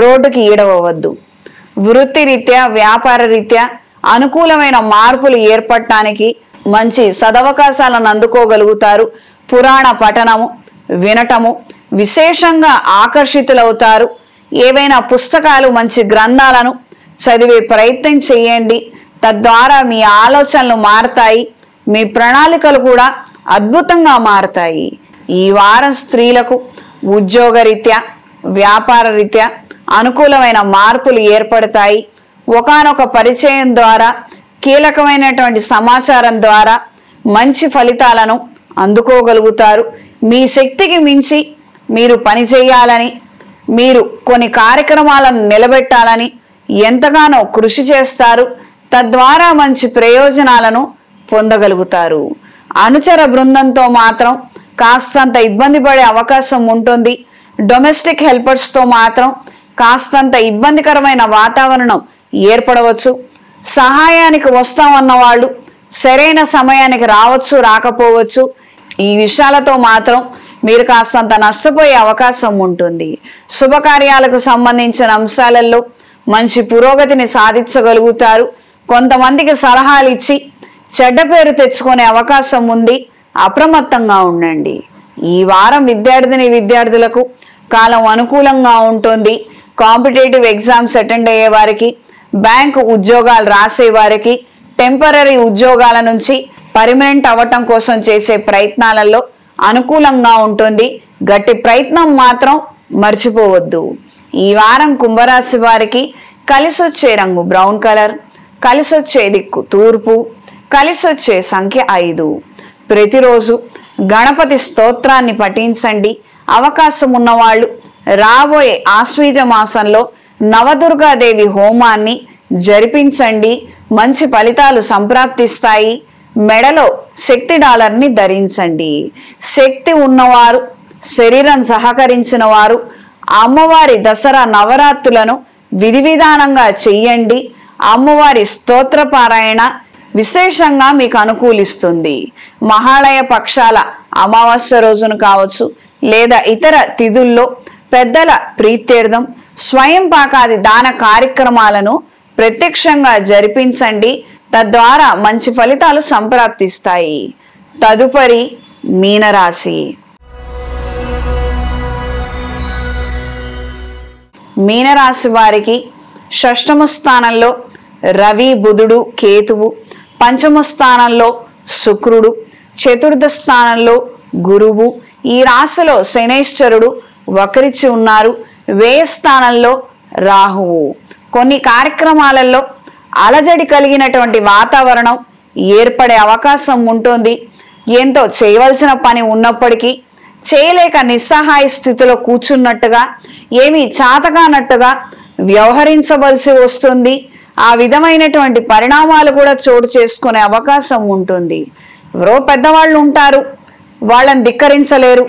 రోడ్డుకి ఈడవద్దు. వృత్తిరీత్యా వ్యాపార రీత్యా అనుకూలమైన మార్పులు ఏర్పడటానికి మంచి సదవకాశాలను అందుకోగలుగుతారు. పురాణ పఠనము వినటము విశేషంగా ఆకర్షితులవుతారు. ఏవైనా పుస్తకాలు మంచి గ్రంథాలను చదివే ప్రయత్నం చేయండి. తద్వారా మీ ఆలోచనలు మారతాయి, మీ ప్రణాళికలు కూడా అద్భుతంగా మారతాయి. ఈ వారం స్త్రీలకు ఉద్యోగరీత్యా వ్యాపార రీత్యా అనుకూలమైన మార్పులు ఏర్పడతాయి. ఒకానొక పరిచయం ద్వారా కీలకమైనటువంటి సమాచారం ద్వారా మంచి ఫలితాలను అందుకోగలుగుతారు. మీ శక్తికి మించి మీరు పని చేయాలని, మీరు కొన్ని కార్యక్రమాలను నిలబెట్టాలని ఎంతగానో కృషి చేస్తారు. తద్వారా మంచి ప్రయోజనాలను పొందగలుగుతారు. అనుచర బృందంతో మాత్రం కాస్తంత ఇబ్బంది పడే అవకాశం ఉంటుంది. డొమెస్టిక్ హెల్పర్స్తో మాత్రం కాస్తంత ఇబ్బందికరమైన వాతావరణం ఏర్పడవచ్చు. సహాయానికి వస్తామన్న వాళ్ళు సరైన సమయానికి రావచ్చు, రాకపోవచ్చు. ఈ విషయాలతో మాత్రం మీరు కాస్తంత నష్టపోయే అవకాశం ఉంటుంది. శుభకార్యాలకు సంబంధించిన అంశాలలో మంచి పురోగతిని సాధించగలుగుతారు. కొంతమందికి సలహాలు ఇచ్చి చెడ్డ పేరు తెచ్చుకునే అవకాశం ఉంది. అప్రమత్తంగా ఉండండి. ఈ వారం విద్యార్థులకు కాలం అనుకూలంగా ఉంటుంది. కాంపిటేటివ్ ఎగ్జామ్స్ అటెండ్ అయ్యే వారికి, బ్యాంకు ఉద్యోగాలు రాసే వారికి, టెంపరరీ ఉద్యోగాల నుంచి పర్మనెంట్ అవ్వటం కోసం చేసే ప్రయత్నాలలో అనుకూలంగా ఉంటుంది. గట్టి ప్రయత్నం మాత్రం మర్చిపోవద్దు. ఈ వారం కుంభరాశి వారికి కలిసొచ్చే రంగు బ్రౌన్ కలర్, కలిసొచ్చే దిక్కు తూర్పు, కలిసొచ్చే సంఖ్య 5. ప్రతిరోజు గణపతి స్తోత్రాన్ని పఠించండి. అవకాశం ఉన్నవాళ్ళు రాబోయే ఆశ్వీజ మాసంలో నవదుర్గాదేవి హోమాన్ని జరిపించండి. మంచి ఫలితాలు సంప్రాప్తిస్తాయి. మెడలో శక్తి డాలర్ని ధరించండి. శక్తి ఉన్నవారు, శరీరం సహకరించిన వారు అమ్మవారి దసరా నవరాత్రులను విధి విధానంగా చెయ్యండి. అమ్మవారి స్తోత్ర పారాయణ విశేషంగా మీకు అనుకూలిస్తుంది. మహాళయ పక్షాల అమావాస్య రోజున కావచ్చు, లేదా ఇతర తిథుల్లో పెద్దల ప్రీత్యర్థం స్వయం పాకాది దాన కార్యక్రమాలను ప్రత్యక్షంగా జరిపించండి. తద్వారా మంచి ఫలితాలు సంప్రాప్తిస్తాయి. తదుపరి మీనరాశి. మీనరాశి వారికి షష్టమ స్థానంలో రవి బుధుడు కేతువు, పంచమ స్థానంలో శుక్రుడు, చతుర్థ స్థానంలో గురువు, ఈ రాశిలో శనైశ్వరుడు వక్రించి ఉన్నారు, వ్యయ స్థానంలో రాహువు. కొన్ని కార్యక్రమాలలో అలజడి కలిగినటువంటి వాతావరణం ఏర్పడే అవకాశం ఉంటుంది. ఎంతో చేయవలసిన పని ఉన్నప్పటికీ చేయలేక నిస్సహాయ స్థితిలో కూర్చున్నట్టుగా, ఏమీ చాతకానట్టుగా వ్యవహరించవలసి వస్తుంది. ఆ విధమైనటువంటి పరిణామాలు కూడా చోటు చేసుకునే అవకాశం ఉంటుంది. ఎవరో పెద్దవాళ్ళు ఉంటారు, వాళ్ళని ధిక్కరించలేరు,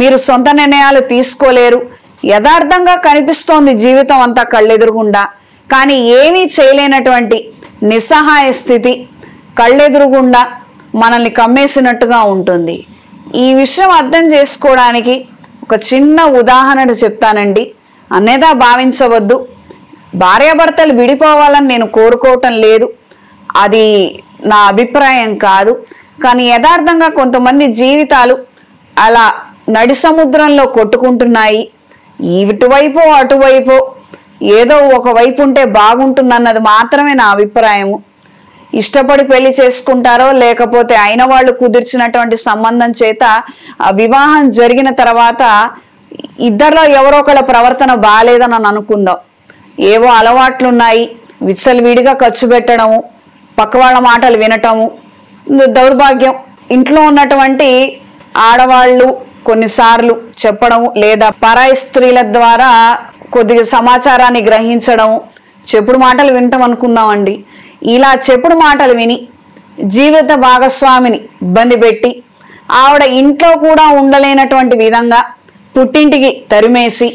మీరు సొంత నిర్ణయాలు తీసుకోలేరు. యథార్థంగా కనిపిస్తోంది జీవితం అంతా కళ్ళెదురుగుండా, కానీ ఏమీ చేయలేనటువంటి నిస్సహాయ స్థితి కళ్ళెదురుగుండా మనల్ని కమ్మేసినట్టుగా ఉంటుంది. ఈ విషయం అర్థం చేసుకోవడానికి ఒక చిన్న ఉదాహరణ చెప్తానండి. అన్నేదా భావించవద్దు. భార్యాభర్తలు విడిపోవాలని నేను కోరుకోవటం లేదు, అది నా అభిప్రాయం కాదు. కానీ యథార్థంగా కొంతమంది జీవితాలు అలా నడి సముద్రంలో కొట్టుకుంటున్నాయి. ఇటువైపు అటువైపు ఏదో ఒక వైపు ఉంటే బాగుంటుందన్నది మాత్రమే నా అభిప్రాయము. ఇష్టపడి పెళ్లి చేసుకుంటారో లేకపోతే అయిన వాళ్ళు కుదిర్చినటువంటి సంబంధం చేత వివాహం జరిగిన తర్వాత ఇద్దరిలో ఎవరో ఒకళ్ళ ప్రవర్తన బాగాలేదని అనుకుందాం. ఏవో అలవాట్లున్నాయి, విచ్చలవిడిగా ఖర్చు పెట్టడము, పక్క వాళ్ళ మాటలు వినటము, దౌర్భాగ్యం. ఇంట్లో ఉన్నటువంటి ఆడవాళ్ళు కొన్నిసార్లు చెప్పడము లేదా పరాయి స్త్రీల ద్వారా కొద్దిగా సమాచారాన్ని గ్రహించడం, చెప్పుడు మాటలు వినటం అనుకుందామండి. ఇలా చెప్పుడు మాటలు విని జీవిత భాగస్వామిని ఇబ్బంది పెట్టి ఆవిడ ఇంట్లో కూడా ఉండలేనటువంటి విధంగా పుట్టింటికి తరిమేసి,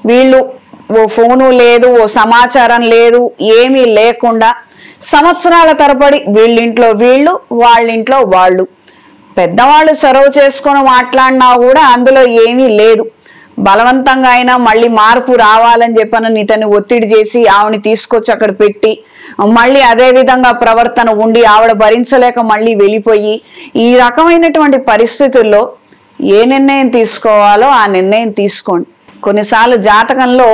వీళ్ళు ఓ ఫోను లేదు, ఓ సమాచారం లేదు, ఏమీ లేకుండా సంవత్సరాల తరబడి వీళ్ళింట్లో వీళ్ళు, వాళ్ళింట్లో వాళ్ళు, పెద్దవాళ్ళు చొరవ చేసుకొని మాట్లాడినా కూడా అందులో ఏమీ లేదు. బలవంతంగా అయినా మళ్ళీ మార్పు రావాలని చెప్పని ఇతన్ని ఒత్తిడి చేసి ఆవిడని తీసుకొచ్చి అక్కడ పెట్టి మళ్ళీ అదే విధంగా ప్రవర్తన ఉండి ఆవిడ భరించలేక మళ్ళీ వెళ్ళిపోయి, ఈ రకమైనటువంటి పరిస్థితుల్లో ఏ నిర్ణయం తీసుకోవాలో ఆ నిర్ణయం తీసుకోండి. కొన్నిసార్లు జాతకంలో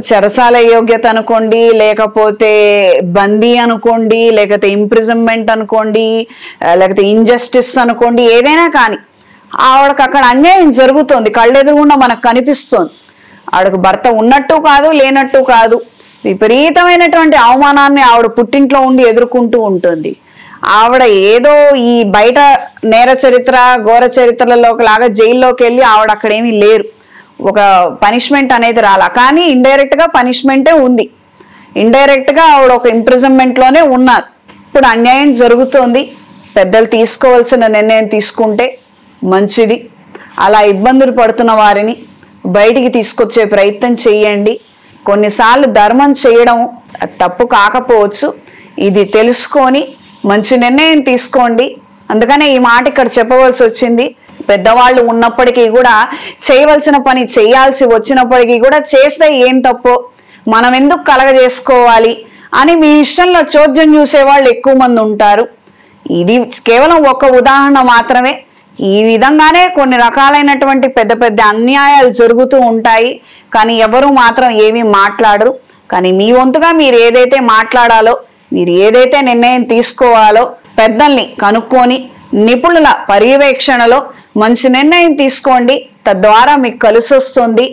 చెరసాల యోగ్యత అనుకోండి, లేకపోతే బందీ అనుకోండి, లేకపోతే ఇంప్రిజన్మెంట్ అనుకోండి, లేకపోతే ఇంజస్టిస్ అనుకోండి, ఏదైనా కానీ ఆవిడకు అక్కడ అన్యాయం జరుగుతుంది, కళ్ళెదురుగుండా మనకు కనిపిస్తుంది. ఆవిడకు భర్త ఉన్నట్టు కాదు, లేనట్టు కాదు, విపరీతమైనటువంటి అవమానాన్ని ఆవిడ పుట్టింట్లో ఉండి ఎదుర్కొంటూ ఉంటుంది. ఆవిడ ఏదో ఈ బయట నేర చరిత్ర ఘోర చరిత్రలలోకి లాగా జైల్లోకి వెళ్ళి ఆవిడ అక్కడ ఏమీ లేరు, ఒక పనిష్మెంట్ అనేది రాలా. కానీ ఇండైరెక్ట్ గా పనిష్మెంటే ఉంది, ఇండైరెక్ట్ గా ఆవిడ ఒక ఇంప్రిజన్మెంట్ లోనే ఉన్నారు. ఇప్పుడు అన్యాయం జరుగుతోంది, పెద్దలు తీసుకోవాల్సిన నిర్ణయం తీసుకుంటే మంచిది. అలా ఇబ్బందులు పడుతున్న వారిని బయటికి తీసుకొచ్చే ప్రయత్నం చేయండి. కొన్నిసార్లు ధర్మం చేయడం తప్పు కాకపోవచ్చు, ఇది తెలుసుకొని మంచి నిర్ణయం తీసుకోండి. అందుకనే ఈ మాట ఇక్కడ చెప్పవలసి వచ్చింది. పెద్దవాళ్ళు ఉన్నప్పటికీ కూడా చేయవలసిన పని చేయాల్సి వచ్చినప్పటికీ కూడా చేస్తే ఏం తప్పో మనం ఎందుకు కలగజేసుకోవాలి అని మీ ఇష్టంలో చోద్యం చూసేవాళ్ళు ఎక్కువ మంది ఉంటారు. ఇది కేవలం ఒక ఉదాహరణ మాత్రమే. ఈ విధంగానే కొన్ని రకాలైనటువంటి పెద్ద పెద్ద అన్యాయాలు జరుగుతూ ఉంటాయి, కానీ ఎవరు మాత్రం ఏమీ మాట్లాడరు. కానీ మీ వంతుగా మీరు ఏదైతే మాట్లాడాలో, మీరు ఏదైతే నిర్ణయం తీసుకోవాలో పెద్దల్ని కనుక్కొని నిపుణుల పర్యవేక్షణలో మంచి నిర్ణయం తీసుకోండి. తద్వారా మీకు కలిసి వస్తుంది,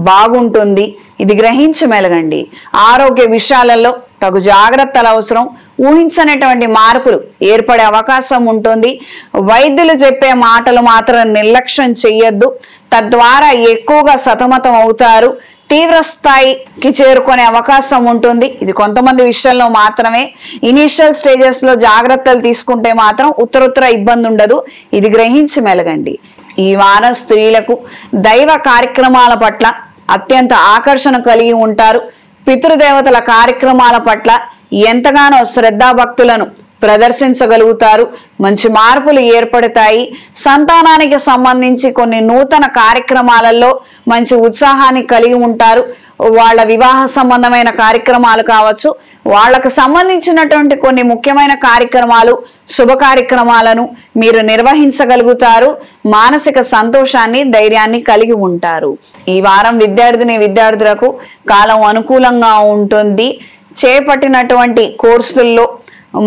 బాగుంటుంది. ఇది గ్రహించి మెలగండి. ఆరోగ్య విషయాలలో తగు జాగ్రత్తలు అవసరం. ఊహించనటువంటి మార్పులు ఏర్పడే అవకాశం ఉంటుంది. వైద్యులు చెప్పే మాటలు మాత్రం నిర్లక్ష్యం చెయ్యొద్దు, తద్వారా ఎక్కువగా సతమతం అవుతారు, తీవ్ర స్థాయికి చేరుకునే అవకాశం ఉంటుంది. ఇది కొంతమంది విషయంలో మాత్రమే. ఇనీషియల్ స్టేజెస్ లో జాగ్రత్తలు తీసుకుంటే మాత్రం ఉత్తరోత్తర ఇబ్బంది ఉండదు. ఇది గ్రహించి మెలగండి. ఈ వారం స్త్రీలకు దైవ కార్యక్రమాల పట్ల అత్యంత ఆకర్షణ కలిగి ఉంటారు. పితృదేవతల కార్యక్రమాల పట్ల ఎంతగానో శ్రద్ధాభక్తులను ప్రదర్శించగలుగుతారు. మంచి మార్పులు ఏర్పడతాయి. సంతానానికి సంబంధించి కొన్ని నూతన కార్యక్రమాలలో మంచి ఉత్సాహాన్ని కలిగి ఉంటారు. వాళ్ళ వివాహ సంబంధమైన కార్యక్రమాలు కావచ్చు, వాళ్ళకు సంబంధించినటువంటి కొన్ని ముఖ్యమైన కార్యక్రమాలు, శుభ కార్యక్రమాలను మీరు నిర్వహించగలుగుతారు. మానసిక సంతోషాన్ని, ధైర్యాన్ని కలిగి ఉంటారు. ఈ వారం విద్యార్థులకు కాలం అనుకూలంగా ఉంటుంది. చేపట్టినటువంటి కోర్సుల్లో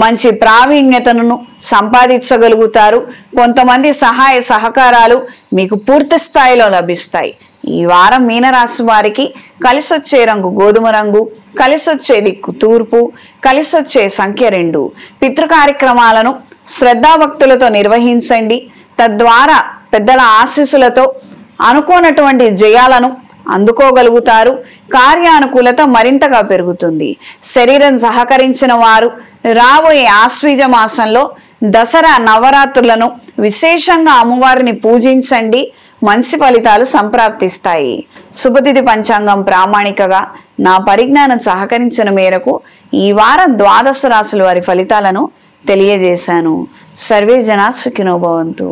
మంచి ప్రావీణ్యతను సంపాదించగలుగుతారు. కొంతమంది సహాయ సహకారాలు మీకు పూర్తి స్థాయిలో లభిస్తాయి. ఈ వారం మీనరాశి వారికి కలిసొచ్చే రంగు గోధుమ రంగు, కలిసొచ్చే దిక్కు తూర్పు, కలిసొచ్చే సంఖ్య 2. పితృ కార్యక్రమాలను శ్రద్ధాభక్తులతో నిర్వహించండి. తద్వారా పెద్దల ఆశీస్సులతో అనుకోనటువంటి జయాలను అందుకోగలుగుతారు. కార్యానుకూలత మరింతగా పెరుగుతుంది. శరీరం సహకరించిన వారు రాబోయే ఆశ్వీజ మాసంలో దసరా నవరాత్రులను విశేషంగా అమ్మవారిని పూజించండి. మంచి ఫలితాలు సంప్రాప్తిస్తాయి. శుభతిథి పంచాంగం ప్రామాణికగా నా పరిజ్ఞానం సహకరించిన మేరకు ఈ వారం ద్వాదశ రాశుల వారి ఫలితాలను తెలియజేశాను. సర్వే జనా సుఖినో భవంతు.